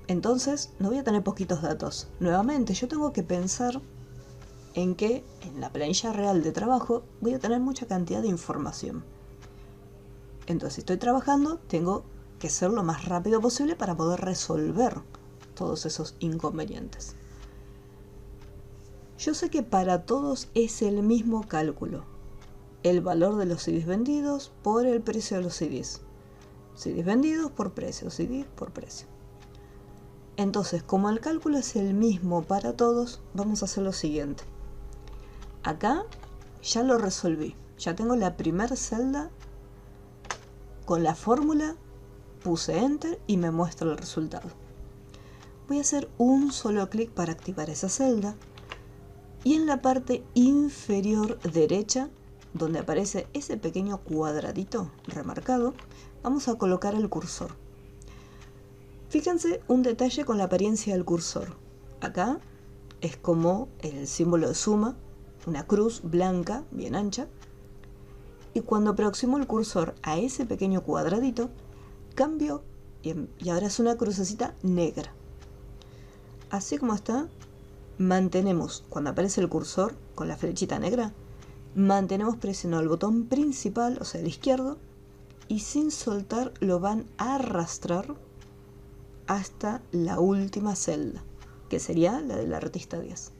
Entonces no voy a tener poquitos datos. Nuevamente yo tengo que pensar en que en la planilla real de trabajo voy a tener mucha cantidad de información. Entonces si estoy trabajando tengo que ser lo más rápido posible para poder resolver todos esos inconvenientes. Yo sé que para todos es el mismo cálculo. El valor de los CDs vendidos por el precio de los CDs. CDs vendidos por precio, CDs por precio. Entonces, como el cálculo es el mismo para todos, vamos a hacer lo siguiente. Acá ya lo resolví. Ya tengo la primera celda con la fórmula, puse Enter y me muestra el resultado. Voy a hacer un solo clic para activar esa celda y en la parte inferior derecha, donde aparece ese pequeño cuadradito remarcado, vamos a colocar el cursor. Fíjense un detalle con la apariencia del cursor. Acá es como el símbolo de suma, una cruz blanca bien ancha, y cuando aproximo el cursor a ese pequeño cuadradito, cambio y ahora es una crucecita negra. Así como está, mantenemos, cuando aparece el cursor con la flechita negra, mantenemos presionado el botón principal, o sea el izquierdo, y sin soltar lo van a arrastrar hasta la última celda, que sería la del artista 10.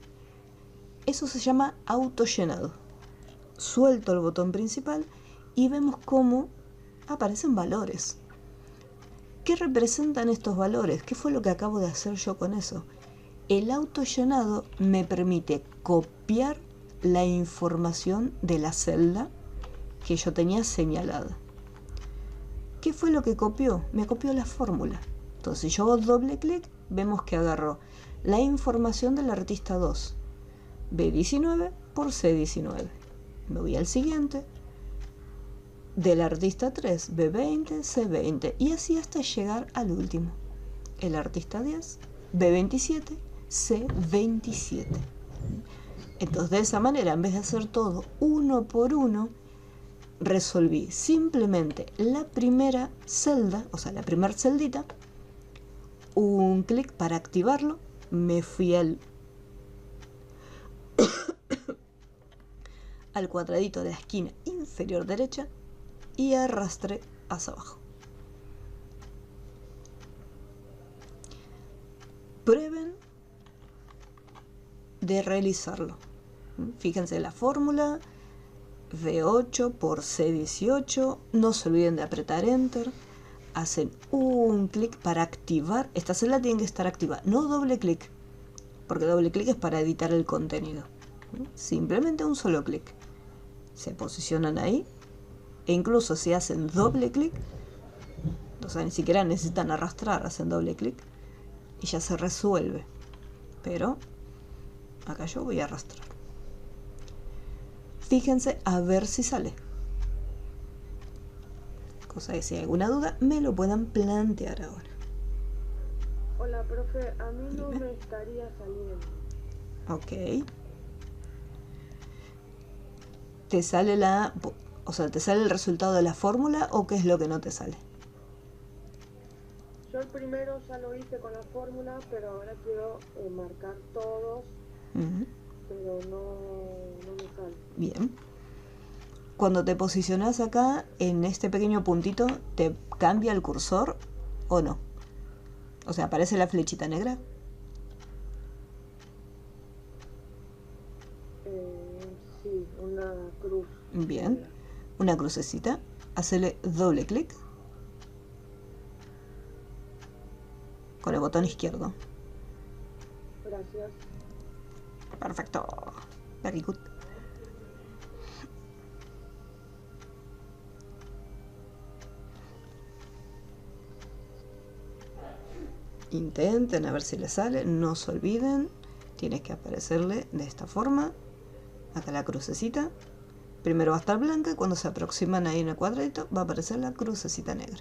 Eso se llama autollenado. Suelto el botón principal y vemos cómo aparecen valores. ¿Qué representan estos valores? ¿Qué fue lo que acabo de hacer yo con eso? El autollenado me permite copiar la información de la celda que yo tenía señalada. ¿Qué fue lo que copió? Me copió la fórmula. Entonces, si yo hago doble clic, vemos que agarró la información del artista 2, B19 por C19. Me voy al siguiente, del artista 3, B20, C20, y así hasta llegar al último, el artista 10, B27, C27. Entonces, de esa manera, en vez de hacer todo uno por uno, resolví simplemente la primera celda, o sea, la primera celdita, un clic para activarlo, me fui al cuadradito de la esquina inferior derecha y arrastré hacia abajo. Prueben de realizarlo. Fíjense la fórmula, V8 por C18, no se olviden de apretar Enter, hacen un clic para activar, esta celda tiene que estar activa, no doble clic, porque doble clic es para editar el contenido, simplemente un solo clic, se posicionan ahí, e incluso si hacen doble clic, o sea, ni siquiera necesitan arrastrar, hacen doble clic y ya se resuelve, pero acá yo voy a arrastrar. Fíjense a ver si sale. Cosa que si hay alguna duda me lo puedan plantear ahora. Hola, profe, a mí no me estaría saliendo. Ok. ¿Te sale te sale el resultado de la fórmula o qué es lo que no te sale? Yo el primero ya lo hice con la fórmula, pero ahora quiero marcar todos, pero no me sale. Bien. Cuando te posicionas acá, en este pequeño puntito, ¿te cambia el cursor o no? O sea, ¿aparece la flechita negra? Sí, una cruz. Bien. Una crucecita. Hacele doble clic con el botón izquierdo. Gracias. Perfecto. Very good. Intenten a ver si les sale. No se olviden. Tiene que aparecerle de esta forma. Acá la crucecita. Primero va a estar blanca y cuando se aproximan ahí en el cuadradito va a aparecer la crucecita negra.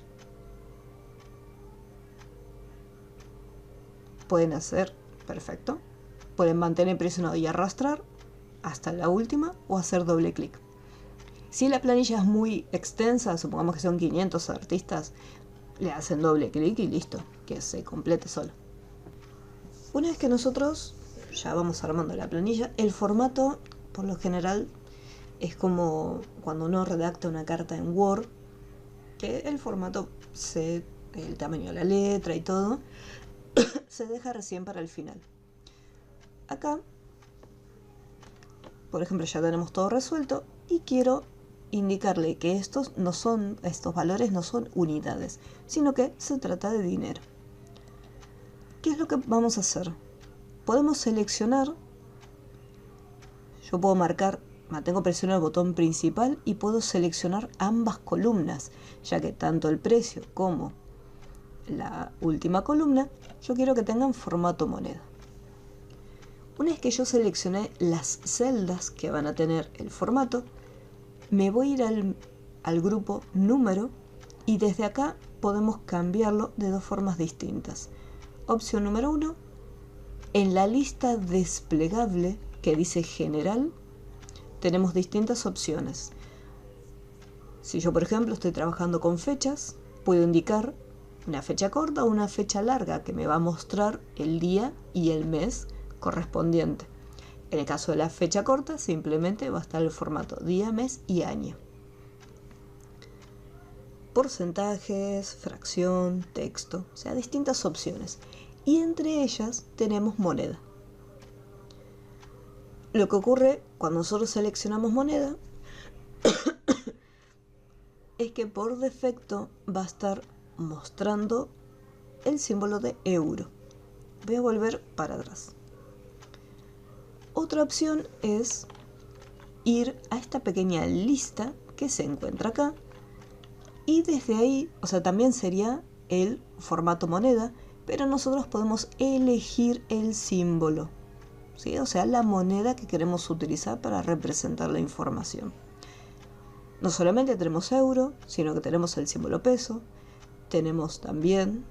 Pueden hacer, perfecto. Pueden mantener presionado y arrastrar hasta la última o hacer doble clic. Si la planilla es muy extensa, supongamos que son 500 artistas, le hacen doble clic y listo, que se complete solo. Una vez que nosotros ya vamos armando la planilla, el formato por lo general es como cuando uno redacta una carta en Word, que el formato, el tamaño de la letra y todo, se deja recién para el final. Acá, por ejemplo, ya tenemos todo resuelto y quiero indicarle que estos valores no son unidades, sino que se trata de dinero. ¿Qué es lo que vamos a hacer? Podemos seleccionar, yo puedo mantengo presionado el botón principal y puedo seleccionar ambas columnas, ya que tanto el precio como la última columna, yo quiero que tengan formato moneda. Una vez que yo seleccioné las celdas que van a tener el formato, me voy a ir al grupo número y desde acá podemos cambiarlo de dos formas distintas. Opción número 1, en la lista desplegable que dice general, tenemos distintas opciones. Si yo, por ejemplo, estoy trabajando con fechas, puedo indicar una fecha corta o una fecha larga que me va a mostrar el día y el mes correspondiente. En el caso de la fecha corta, simplemente va a estar el formato día, mes y año. porcentajes, fracción, texto, o sea, distintas opciones. Y entre ellas tenemos moneda. Lo que ocurre cuando nosotros seleccionamos moneda es que por defecto va a estar mostrando el símbolo de euro. Voy a volver para atrás. Otra opción es ir a esta pequeña lista que se encuentra acá y desde ahí, o sea, también sería el formato moneda, pero nosotros podemos elegir el símbolo, ¿sí? O sea, la moneda que queremos utilizar para representar la información. No solamente tenemos euro, sino que tenemos el símbolo peso, tenemos también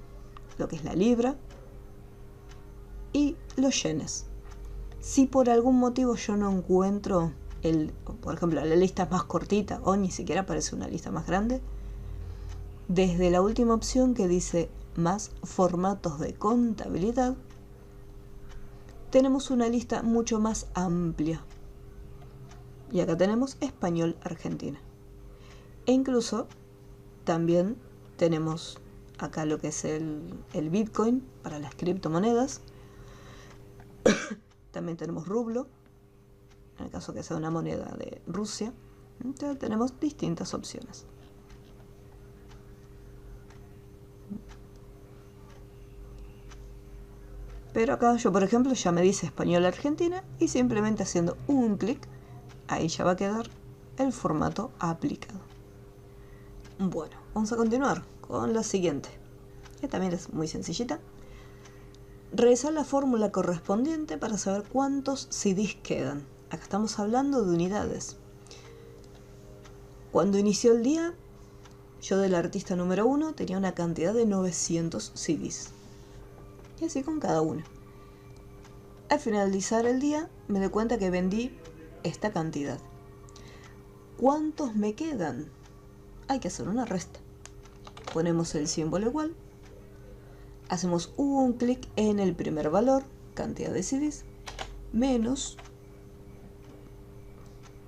lo que es la libra y los yenes. Si por algún motivo yo no encuentro, por ejemplo, la lista más cortita o ni siquiera aparece una lista más grande, desde la última opción que dice más formatos de contabilidad, tenemos una lista mucho más amplia. Y acá tenemos español Argentina. E incluso también tenemos acá lo que es el Bitcoin para las criptomonedas. También tenemos rublo, en el caso que sea una moneda de Rusia. Entonces tenemos distintas opciones. Pero acá yo, por ejemplo, ya me dice español Argentina y simplemente haciendo un clic, ahí ya va a quedar el formato aplicado. Bueno, vamos a continuar con la siguiente, que también es muy sencillita. Realizar la fórmula correspondiente para saber cuántos CDs quedan. Acá estamos hablando de unidades. Cuando inició el día, yo del artista número 1 tenía una cantidad de 900 CDs. Y así con cada uno. Al finalizar el día, me doy cuenta que vendí esta cantidad. ¿Cuántos me quedan? Hay que hacer una resta. Ponemos el símbolo igual. Hacemos un clic en el primer valor, cantidad de CDs, menos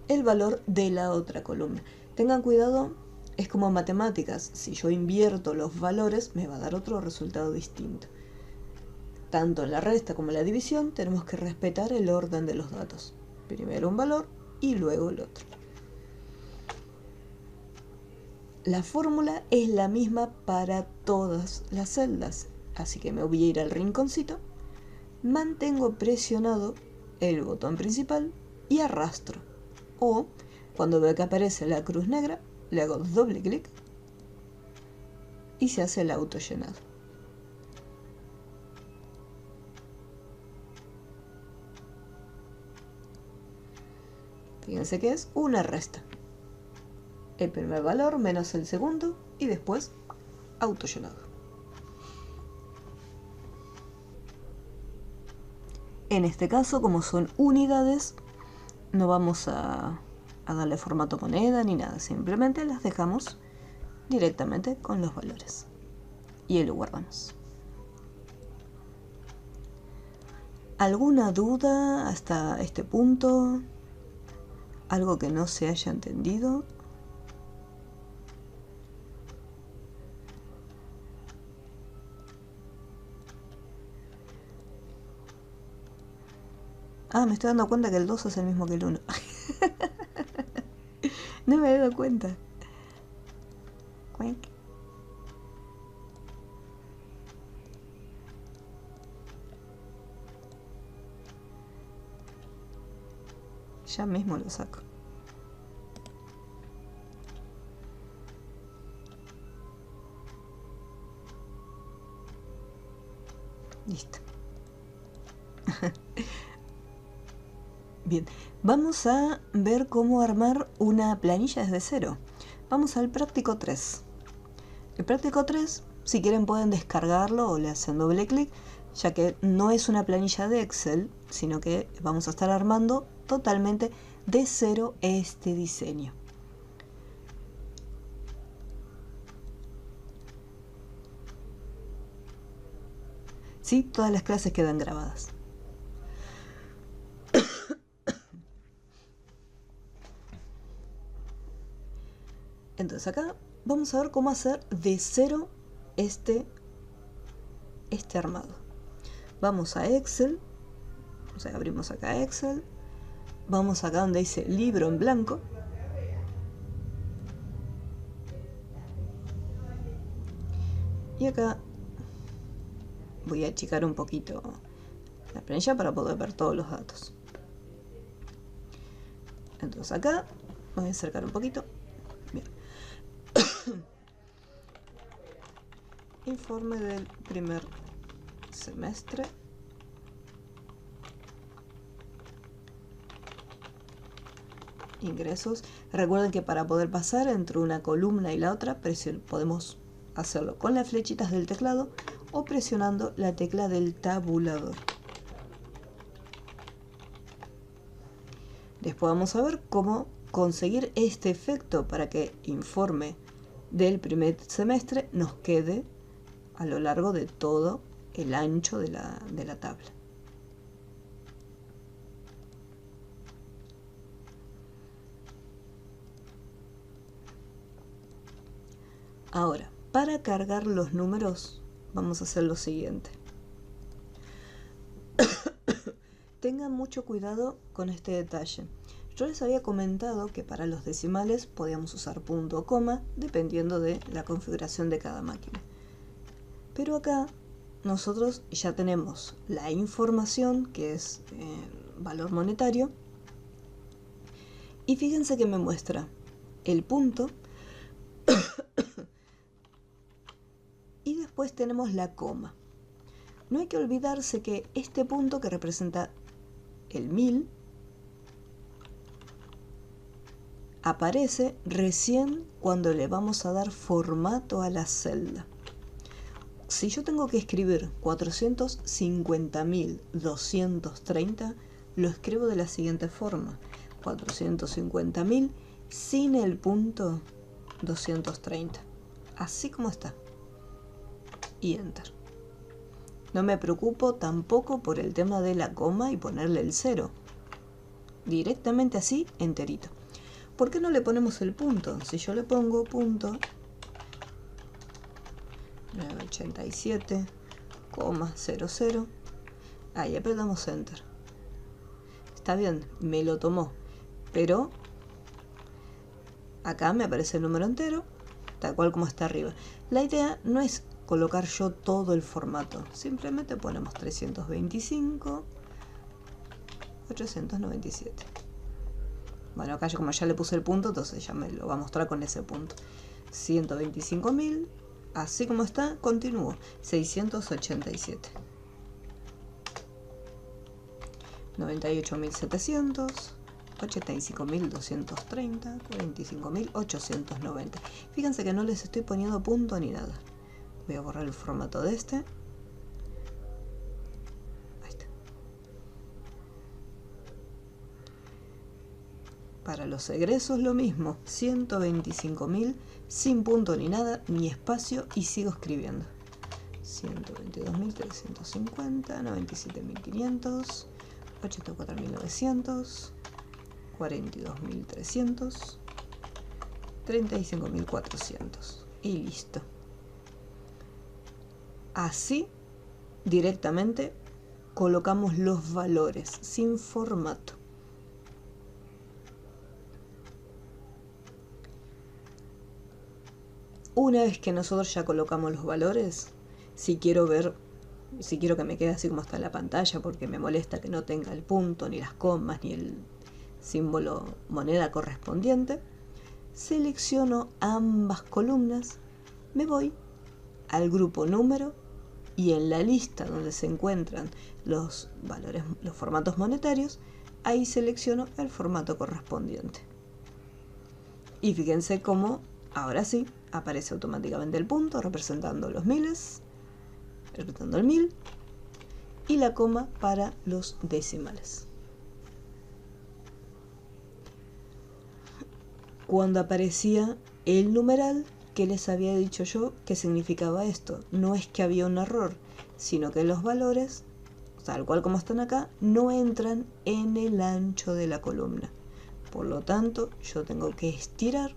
el valor de la otra columna. Tengan cuidado, es como matemáticas. Si yo invierto los valores, me va a dar otro resultado distinto. Tanto en la resta como en la división tenemos que respetar el orden de los datos. Primero un valor y luego el otro. La fórmula es la misma para todas las celdas, así que me voy a ir al rinconcito, mantengo presionado el botón principal y arrastro. O, cuando veo que aparece la cruz negra, le hago doble clic y se hace el autollenado. Fíjense que es una resta. El primer valor menos el segundo y después autollenado. En este caso, como son unidades, no vamos a darle formato moneda ni nada. Simplemente las dejamos directamente con los valores. Y ahí lo guardamos. ¿Alguna duda hasta este punto? ¿Algo que no se haya entendido? Ah, me estoy dando cuenta que el 2 es el mismo que el 1. No me he dado cuenta. Cuenc. Ya mismo lo saco. Listo. Bien, vamos a ver cómo armar una planilla desde cero. Vamos al práctico 3. El práctico 3, si quieren pueden descargarlo o le hacen doble clic, ya que no es una planilla de Excel, sino que vamos a estar armando totalmente de cero este diseño. Sí, todas las clases quedan grabadas. Entonces acá vamos a ver cómo hacer de cero este armado. Vamos a Excel, o sea, abrimos acá Excel, vamos acá donde dice libro en blanco, y acá voy a achicar un poquito la planilla para poder ver todos los datos. Entonces acá voy a acercar un poquito. Bien. Informe del primer semestre. Ingresos. Recuerden que para poder pasar entre una columna y la otra, podemos hacerlo con las flechitas del teclado o presionando la tecla del tabulador. Después vamos a ver cómo conseguir este efecto para que informe del primer semestre nos quede a lo largo de todo el ancho de la tabla. Ahora, para cargar los números, vamos a hacer lo siguiente. Tengan mucho cuidado con este detalle. Yo les había comentado que para los decimales podíamos usar punto o coma, dependiendo de la configuración de cada máquina. Pero acá nosotros ya tenemos la información, que es valor monetario, y fíjense que me muestra el punto, y después tenemos la coma. No hay que olvidarse que este punto, que representa el 1000, aparece recién cuando le vamos a dar formato a la celda. Si yo tengo que escribir 450.230, lo escribo de la siguiente forma: 450.000 sin el punto 230, así como está, y enter. No me preocupo tampoco por el tema de la coma y ponerle el 0, directamente así, enterito. ¿Por qué no le ponemos el punto? Si yo le pongo punto 987,00, ahí apretamos enter. Está bien, me lo tomó, pero acá me aparece el número entero, tal cual como está arriba. La idea no es colocar yo todo el formato, simplemente ponemos 325,897. Bueno, acá yo como ya le puse el punto, entonces ya me lo va a mostrar con ese punto. 125.000, así como está, continúo. 687. 98.700, 85.230, 45.890. Fíjense que no les estoy poniendo punto ni nada. Voy a borrar el formato de este. Ahí está. Para los egresos lo mismo, 125.000 sin punto ni nada, ni espacio, y sigo escribiendo. 122.350, 97.500, 84.900, 42.300, 35.400 y listo. Así directamente colocamos los valores sin formato. Una vez que nosotros ya colocamos los valores, si quiero que me quede así como está en la pantalla, porque me molesta que no tenga el punto, ni las comas, ni el símbolo moneda correspondiente, selecciono ambas columnas, me voy al grupo número y en la lista donde se encuentran los valores, los formatos monetarios, ahí selecciono el formato correspondiente. Y fíjense cómo ahora sí aparece automáticamente el punto representando los miles, representando el 1000, y la coma para los decimales. Cuando aparecía el numeral, ¿qué les había dicho yo que significaba esto? No es que había un error, sino que los valores, tal cual como están acá, no entran en el ancho de la columna. Por lo tanto, yo tengo que estirar,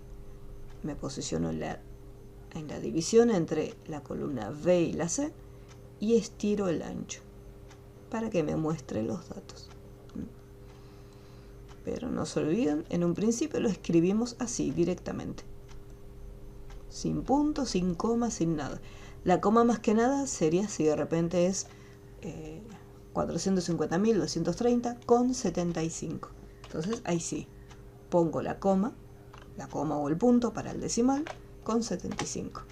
me posiciono en la en la división entre la columna B y la C y estiro el ancho para que me muestre los datos. Pero no se olviden, en un principio lo escribimos así directamente, sin punto, sin coma, sin nada. La coma más que nada sería si de repente es 450.230 con 75. Entonces ahí sí, pongo la coma o el punto para el decimal con 75.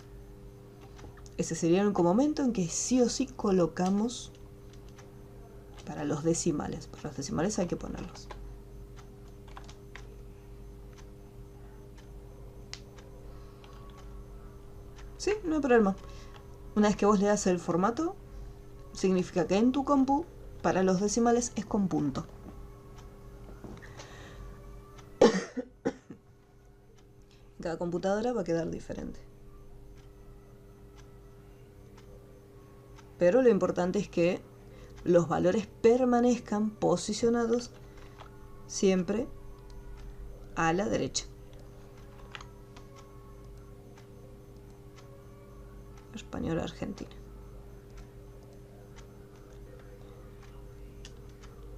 Ese sería el único momento en que sí o sí colocamos para los decimales. Para los decimales hay que ponerlos. Sí, no hay problema. Una vez que vos le das el formato, significa que en tu compu, para los decimales es con punto. Cada computadora va a quedar diferente. Pero lo importante es que los valores permanezcan posicionados siempre a la derecha. Español Argentina.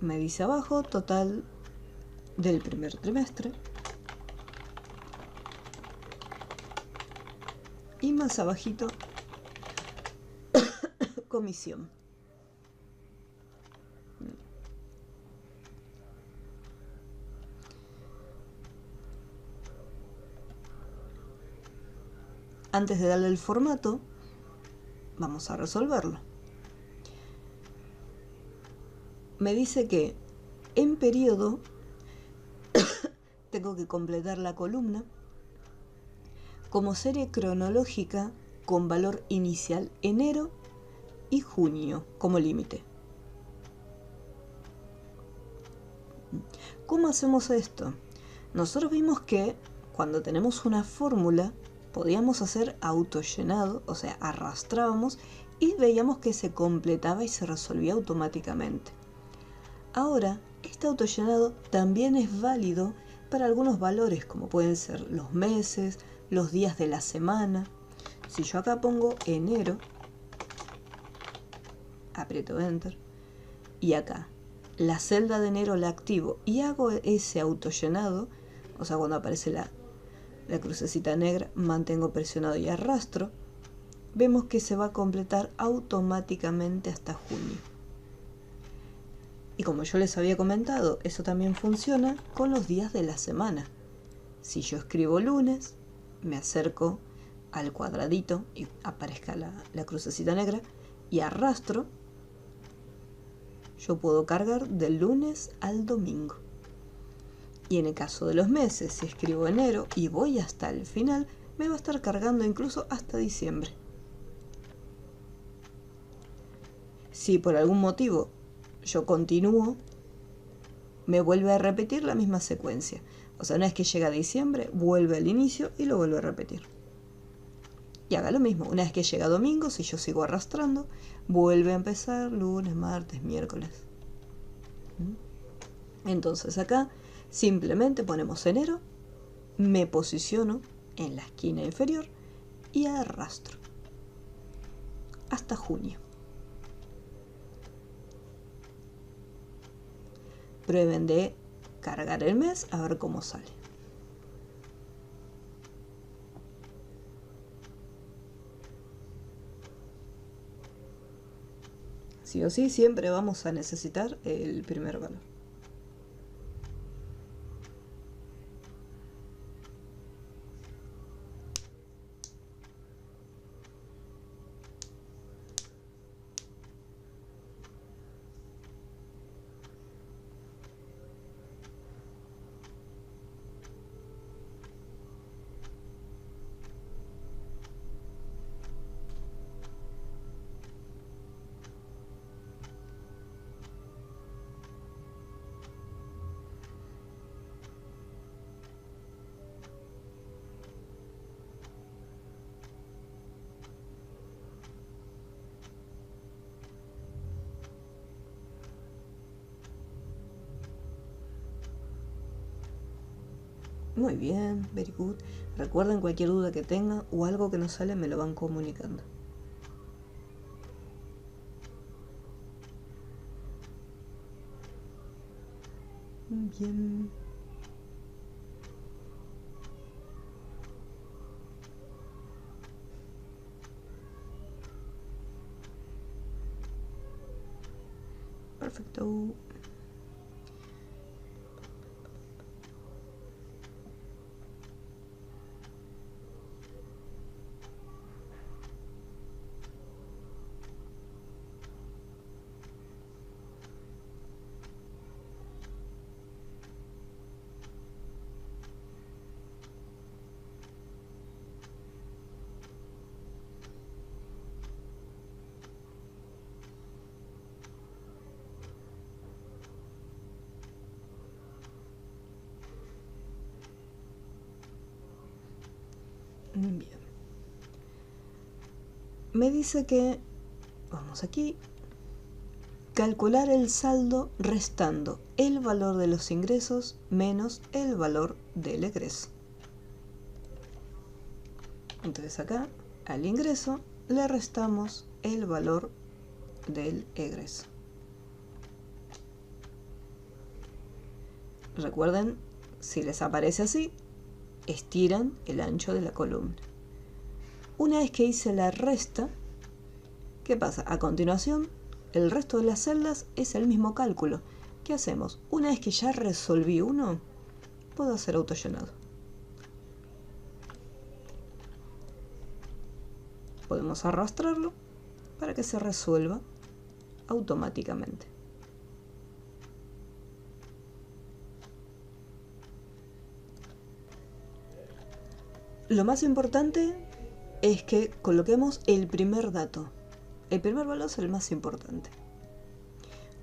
Me dice abajo total del primer trimestre. Y más abajito, comisión. Antes de darle el formato, vamos a resolverlo. Me dice que en periodo tengo que completar la columna como serie cronológica con valor inicial enero y junio como límite. ¿Cómo hacemos esto? Nosotros vimos que cuando tenemos una fórmula podíamos hacer autollenado, o sea, arrastrábamos y veíamos que se completaba y se resolvía automáticamente. Ahora, este autollenado también es válido para algunos valores, como pueden ser los meses, los días de la semana. Si yo acá pongo enero, aprieto Enter, y acá la celda de enero la activo y hago ese autollenado, o sea, cuando aparece la crucecita negra, mantengo presionado y arrastro, vemos que se va a completar automáticamente hasta junio. Y como yo les había comentado, eso también funciona con los días de la semana. Si yo escribo lunes, me acerco al cuadradito y aparezca la crucecita negra y arrastro, yo puedo cargar del lunes al domingo. Y en el caso de los meses, si escribo enero y voy hasta el final, me va a estar cargando incluso hasta diciembre. Si por algún motivo yo continúo, me vuelve a repetir la misma secuencia. O sea, una vez que llega a diciembre, vuelve al inicio y lo vuelve a repetir. Y haga lo mismo. Una vez que llega domingo, si yo sigo arrastrando, vuelve a empezar lunes, martes, miércoles. Entonces acá simplemente ponemos enero, me posiciono en la esquina inferior y arrastro hasta junio. Prueben de cargar el mes a ver cómo sale. Sí o sí, siempre vamos a necesitar el primer valor. Muy bien, very good. Recuerden, cualquier duda que tengan o algo que no sale me lo van comunicando. Bien. Perfecto. Bien. Me dice que, vamos aquí, calcular el saldo restando el valor de los ingresos menos el valor del egreso. Entonces acá, al ingreso, le restamos el valor del egreso. Recuerden, si les aparece así, estiran el ancho de la columna. Una vez que hice la resta, ¿qué pasa? A continuación, el resto de las celdas es el mismo cálculo. ¿Qué hacemos? Una vez que ya resolví uno, puedo hacer autollenado. Podemos arrastrarlo para que se resuelva automáticamente. Lo más importante es que coloquemos el primer dato. El primer valor es el más importante.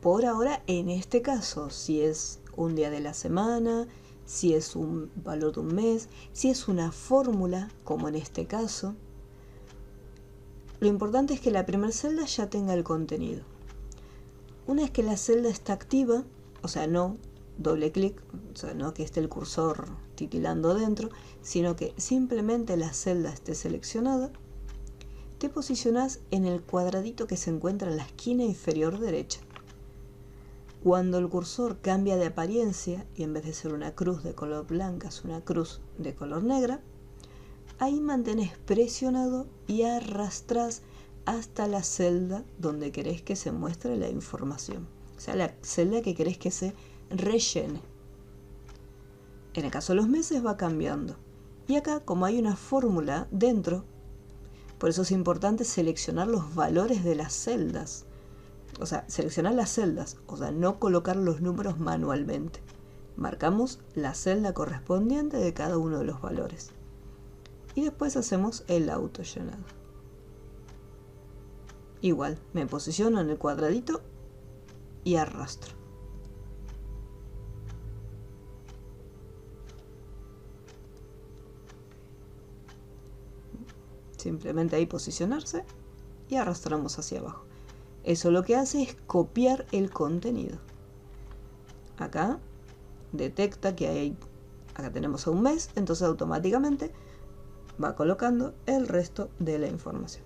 Por ahora, en este caso, si es un día de la semana, si es un valor de un mes, si es una fórmula, como en este caso, lo importante es que la primera celda ya tenga el contenido. Una vez que la celda está activa, o sea, no doble clic, o sea, no que esté el cursor titilando dentro, sino que simplemente la celda esté seleccionada, te posicionas en el cuadradito que se encuentra en la esquina inferior derecha. Cuando el cursor cambia de apariencia y en vez de ser una cruz de color blanca es una cruz de color negra, ahí mantenés presionado y arrastrás hasta la celda donde querés que se muestre la información, o sea, la celda que querés que se rellene. En el caso de los meses va cambiando. Y acá, como hay una fórmula dentro, por eso es importante seleccionar los valores de las celdas. O sea, seleccionar las celdas, o sea, no colocar los números manualmente. Marcamos la celda correspondiente de cada uno de los valores. Y después hacemos el autollenado. Igual, me posiciono en el cuadradito y arrastro. Simplemente ahí posicionarse y arrastramos hacia abajo. Eso lo que hace es copiar el contenido. Acá detecta que acá tenemos a un mes, entonces automáticamente va colocando el resto de la información.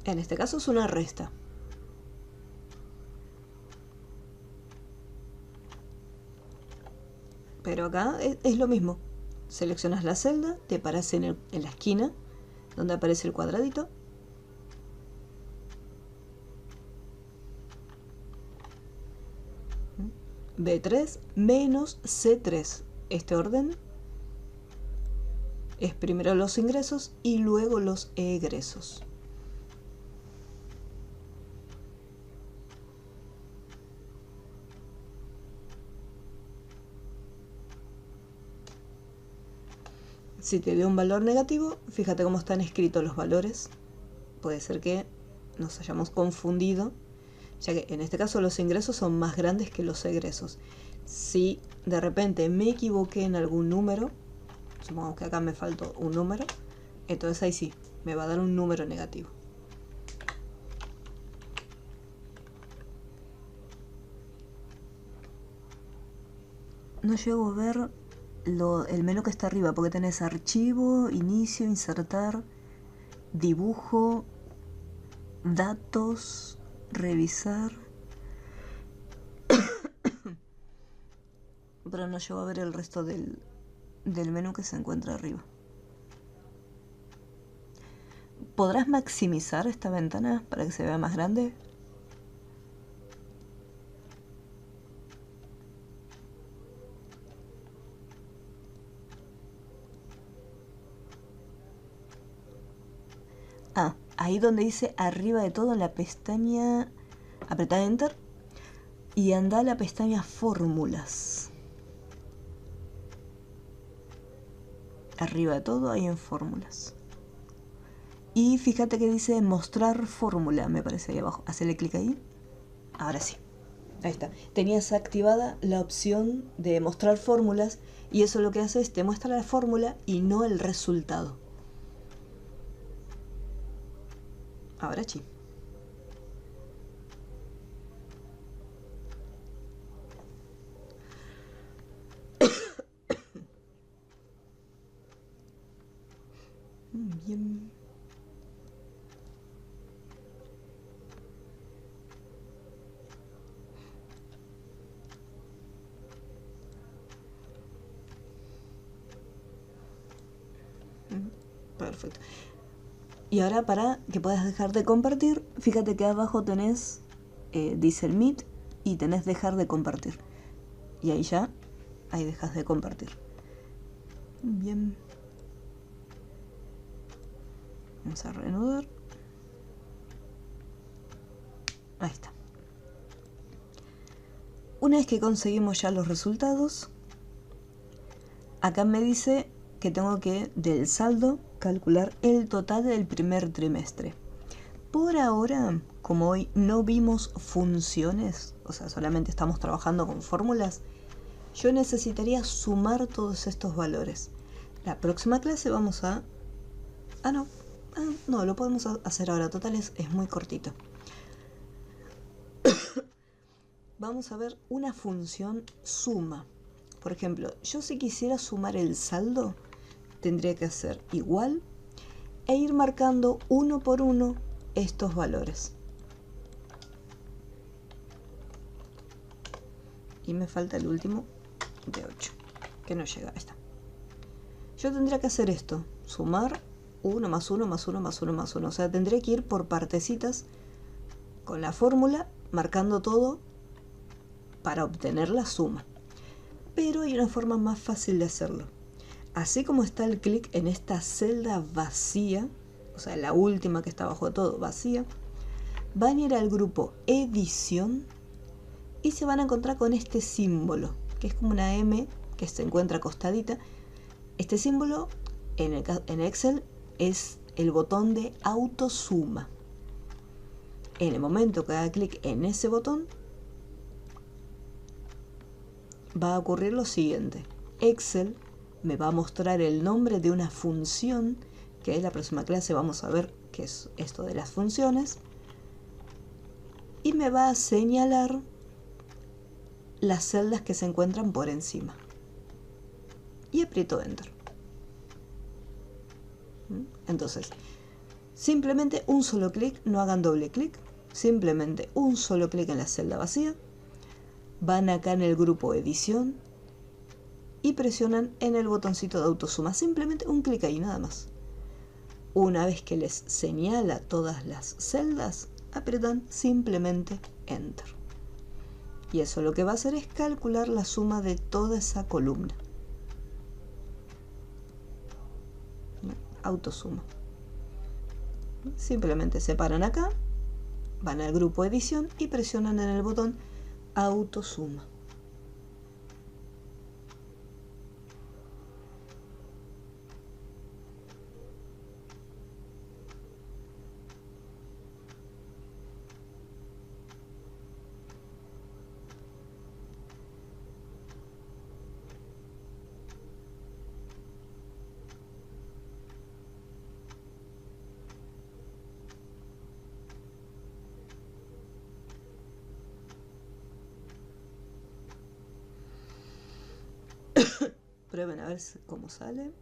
En este caso es una resta. Pero acá es lo mismo. Seleccionas la celda, te paras en la esquina donde aparece el cuadradito. B3 menos C3. Este orden es primero los ingresos y luego los egresos. Si te dio un valor negativo, fíjate cómo están escritos los valores. Puede ser que nos hayamos confundido ya que en este caso los ingresos son más grandes que los egresos. Si de repente me equivoqué en algún número, supongamos que acá me faltó un número, entonces ahí sí, me va a dar un número negativo. No llego a ver el menú que está arriba, porque tenés archivo, inicio, insertar, dibujo, datos, revisar. Pero no llego a ver el resto del menú que se encuentra arriba. ¿Podrás maximizar esta ventana para que se vea más grande? Ah, ahí donde dice arriba de todo en la pestaña, apretá Enter y anda a la pestaña Fórmulas. Arriba de todo ahí en Fórmulas. Y fíjate que dice mostrar fórmula, me parece ahí abajo. Hacele clic ahí. Ahora sí. Ahí está. Tenías activada la opción de mostrar fórmulas y eso lo que hace es te muestra la fórmula y no el resultado. Ahora sí. Bien. Perfecto. Y ahora para que puedas dejar de compartir, fíjate que abajo tenés, dice el Meet y tenés dejar de compartir. Y ahí ya, ahí dejas de compartir. Bien. Vamos a reanudar. Ahí está. Una vez que conseguimos ya los resultados, acá me dice que tengo que, del saldo, calcular el total del primer trimestre. Por ahora, como hoy no vimos funciones, o sea, solamente estamos trabajando con fórmulas, yo necesitaría sumar todos estos valores. La próxima clase vamos a... no, lo podemos hacer ahora, total es muy cortito. Vamos a ver una función suma. Por ejemplo, yo si quisiera sumar el saldo, tendría que hacer igual e ir marcando uno por uno estos valores. Y me falta el último de 8, que no llega. Ahí está. Yo tendría que hacer esto, sumar 1 más 1 más 1 más 1 más 1. O sea, tendría que ir por partecitas con la fórmula, marcando todo para obtener la suma. Pero hay una forma más fácil de hacerlo. Así como está el clic en esta celda vacía, o sea, la última que está abajo de todo, vacía, van a ir al grupo edición y se van a encontrar con este símbolo, que es como una M que se encuentra acostadita. Este símbolo en Excel es el botón de autosuma. En el momento que haga clic en ese botón, va a ocurrir lo siguiente. Excel me va a mostrar el nombre de una función, que en la próxima clase vamos a ver qué es esto de las funciones, y me va a señalar las celdas que se encuentran por encima. Y aprieto Enter. Entonces, simplemente un solo clic, no hagan doble clic, simplemente un solo clic en la celda vacía, van acá en el grupo edición y presionan en el botoncito de autosuma, simplemente un clic ahí nada más. Una vez que les señala todas las celdas, aprietan simplemente Enter. Y eso lo que va a hacer es calcular la suma de toda esa columna. Autosuma. Simplemente se paran acá, van al grupo edición y presionan en el botón autosuma. prueben a ver cómo sale.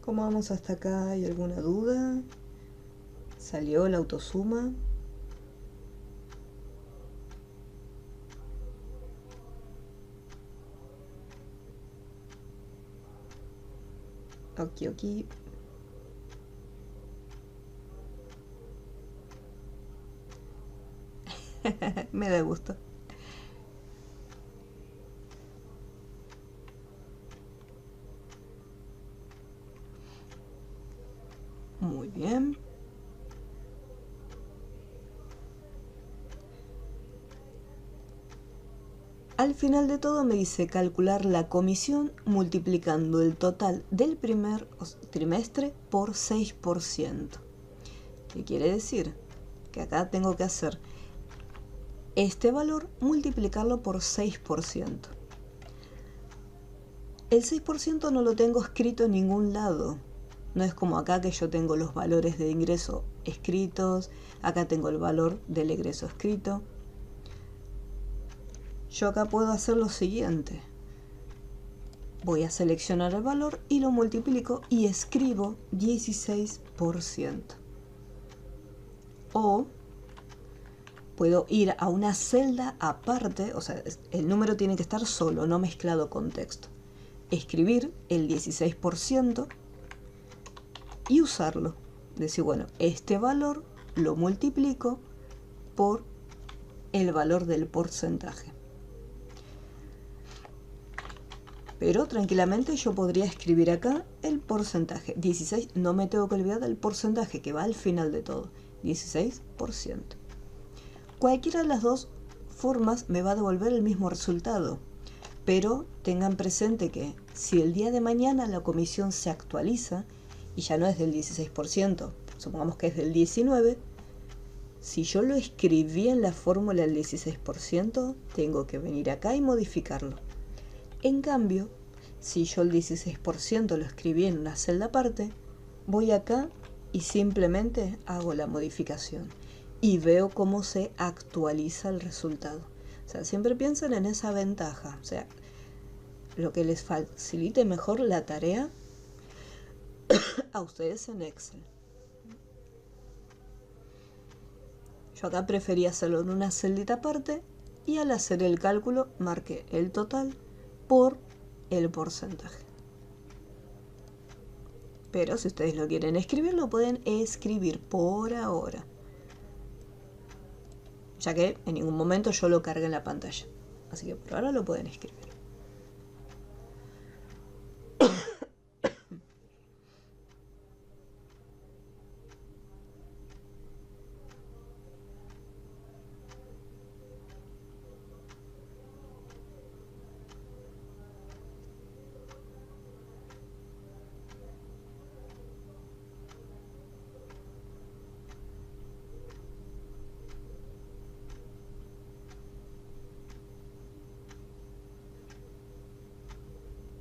¿Cómo vamos hasta acá? ¿Hay alguna duda? ¿Salió la autosuma? Ok. Me da gusto. Muy bien. Al final de todo me dice calcular la comisión multiplicando el total del primer trimestre por 6%. ¿Qué quiere decir? Que acá tengo que hacer este valor, multiplicarlo por 6%. El 6% no lo tengo escrito en ningún lado. No es como acá que yo tengo los valores de ingreso escritos, acá tengo el valor del egreso escrito. Yo acá puedo hacer lo siguiente. Voy a seleccionar el valor y lo multiplico y escribo 16%. O puedo ir a una celda aparte, o sea, el número tiene que estar solo, no mezclado con texto. Escribir el 16% y usarlo. Decir, bueno, este valor lo multiplico por el valor del porcentaje. Pero tranquilamente yo podría escribir acá el porcentaje. 16, no me tengo que olvidar del porcentaje que va al final de todo. 16%. Cualquiera de las dos formas me va a devolver el mismo resultado. Pero tengan presente que si el día de mañana la comisión se actualiza y ya no es del 16%, supongamos que es del 19%, si yo lo escribí en la fórmula del 16%, tengo que venir acá y modificarlo. En cambio, si yo el 16% lo escribí en una celda aparte, voy acá y simplemente hago la modificación y veo cómo se actualiza el resultado. O sea, siempre piensen en esa ventaja. O sea, lo que les facilite mejor la tarea a ustedes en Excel. Yo acá preferí hacerlo en una celdita aparte y al hacer el cálculo marqué el total por el porcentaje. Pero si ustedes lo quieren escribir, lo pueden escribir por ahora, ya que en ningún momento yo lo cargué en la pantalla. Así que por ahora lo pueden escribir.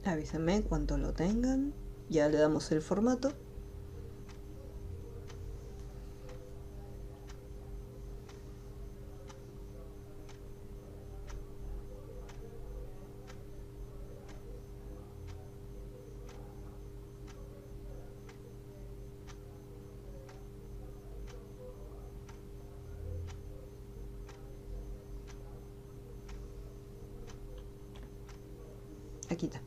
Avísenme cuando lo tengan. Ya le damos el formato. Aquí está.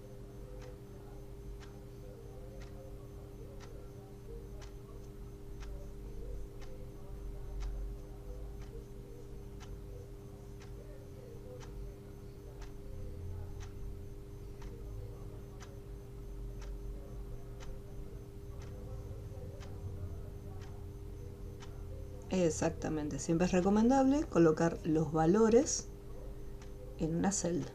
Exactamente, siempre es recomendable colocar los valores en una celda.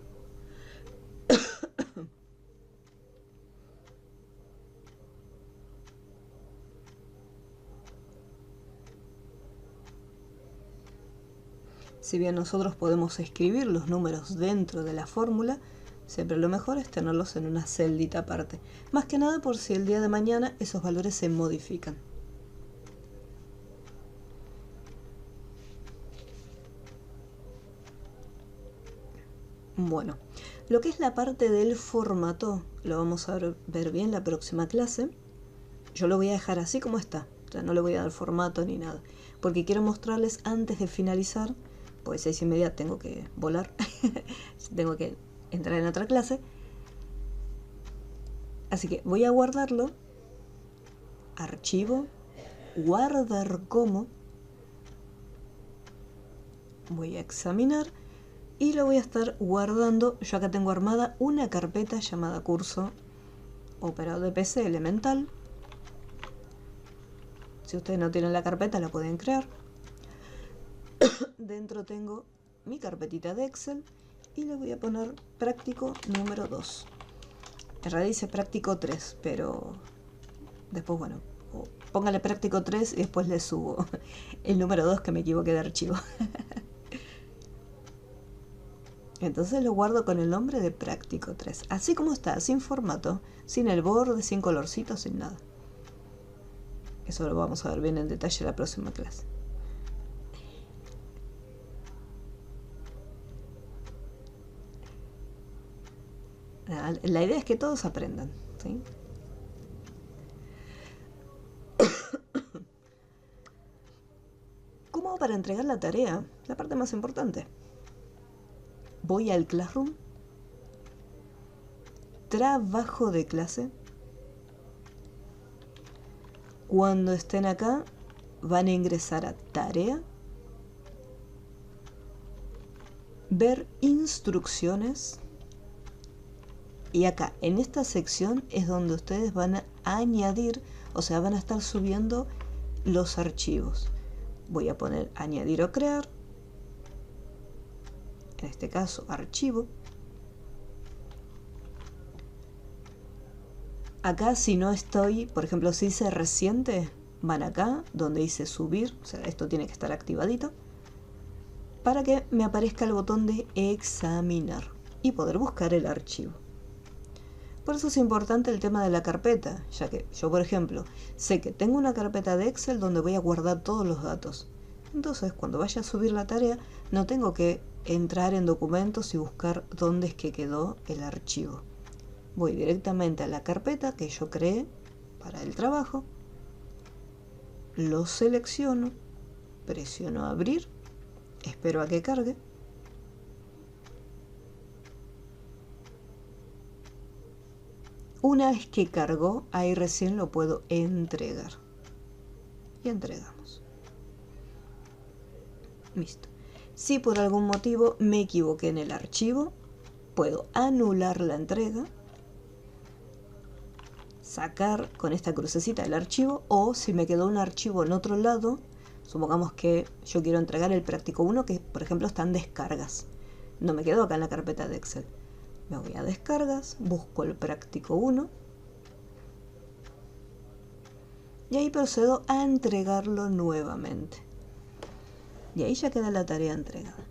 Si bien nosotros podemos escribir los números dentro de la fórmula, siempre lo mejor es tenerlos en una celdita aparte. Más que nada por si el día de mañana esos valores se modifican. Bueno, lo que es la parte del formato lo vamos a ver bien la próxima clase. Yo lo voy a dejar así como está, o sea, no le voy a dar formato ni nada, porque quiero mostrarles antes de finalizar, pues 6:30 tengo que volar, tengo que entrar en otra clase. Así que voy a guardarlo, archivo, guardar como, voy a examinar y lo voy a estar guardando. Yo acá tengo armada una carpeta llamada curso operador de PC elemental. Si ustedes no tienen la carpeta la pueden crear. Dentro tengo mi carpetita de Excel y le voy a poner práctico número 2. En realidad dice práctico 3, pero después, bueno, póngale práctico 3 y después le subo el número 2 que me equivoqué de archivo. Entonces lo guardo con el nombre de práctico 3, así como está, sin formato, sin el borde, sin colorcito, sin nada. Eso lo vamos a ver bien en detalle en la próxima clase. La idea es que todos aprendan, ¿sí? ¿Cómo hago para entregar la tarea? La parte más importante. Voy al Classroom, trabajo de clase. Cuando estén acá, van a ingresar a tarea, ver instrucciones, y acá en esta sección es donde ustedes van a añadir, o sea, van a estar subiendo los archivos. Voy a poner añadir o crear, en este caso archivo. Acá si no estoy, por ejemplo, si dice reciente, van acá donde dice subir, o sea, esto tiene que estar activadito, para que me aparezca el botón de examinar y poder buscar el archivo. Por eso es importante el tema de la carpeta, ya que yo, por ejemplo, sé que tengo una carpeta de Excel donde voy a guardar todos los datos. Entonces, cuando vaya a subir la tarea, no tengo que entrar en documentos y buscar dónde es que quedó el archivo. Voy directamente a la carpeta que yo creé para el trabajo, lo selecciono, presiono abrir, espero a que cargue. Una vez que cargó, ahí recién lo puedo entregar. Y entregamos. Listo. Si por algún motivo me equivoqué en el archivo, puedo anular la entrega, sacar con esta crucecita el archivo, o si me quedó un archivo en otro lado, supongamos que yo quiero entregar el práctico 1 que por ejemplo está en descargas, no me quedó acá en la carpeta de Excel, me voy a descargas, busco el práctico 1 y ahí procedo a entregarlo nuevamente y ahí ya queda la tarea entregada.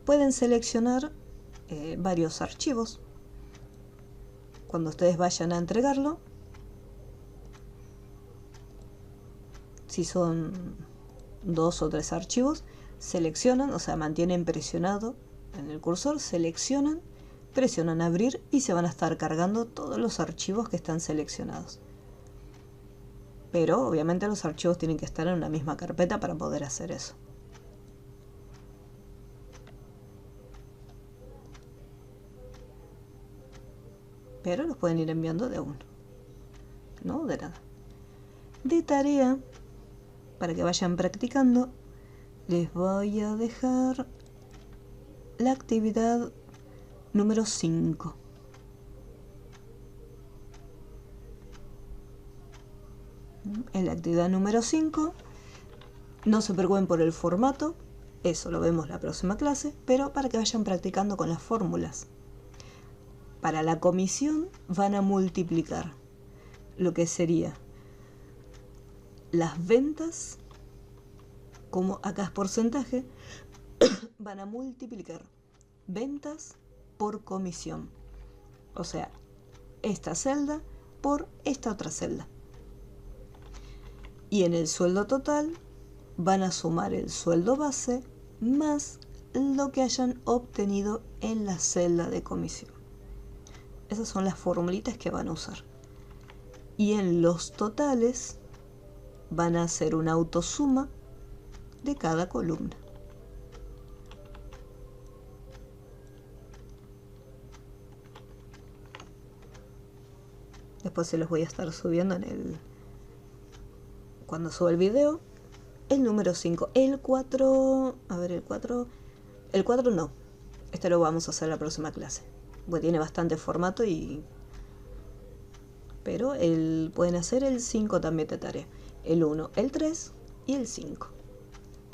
Pueden seleccionar varios archivos cuando ustedes vayan a entregarlo. Si son 2 o 3 archivos, seleccionan, o sea, mantienen presionado en el cursor, seleccionan, presionan abrir y se van a estar cargando todos los archivos que están seleccionados. Pero obviamente los archivos tienen que estar en una misma carpeta para poder hacer eso. pero los pueden ir enviando de a uno, no de nada. De tarea, para que vayan practicando, les voy a dejar la actividad número 5. En la actividad número 5, no se preocupen por el formato, eso lo vemos la próxima clase, pero para que vayan practicando con las fórmulas. Para la comisión van a multiplicar lo que sería las ventas, como acá es porcentaje, van a multiplicar ventas por comisión. O sea, esta celda por esta otra celda. Y en el sueldo total van a sumar el sueldo base más lo que hayan obtenido en la celda de comisión. Esas son las formulitas que van a usar. Y en los totales van a hacer una autosuma de cada columna. Después se los voy a estar subiendo cuando suba el video. El número 5. El 4... A ver, el 4 no. Este lo vamos a hacer la próxima clase. Porque tiene bastante formato pero pueden hacer el 5 también de tarea. El 1, el 3 y el 5.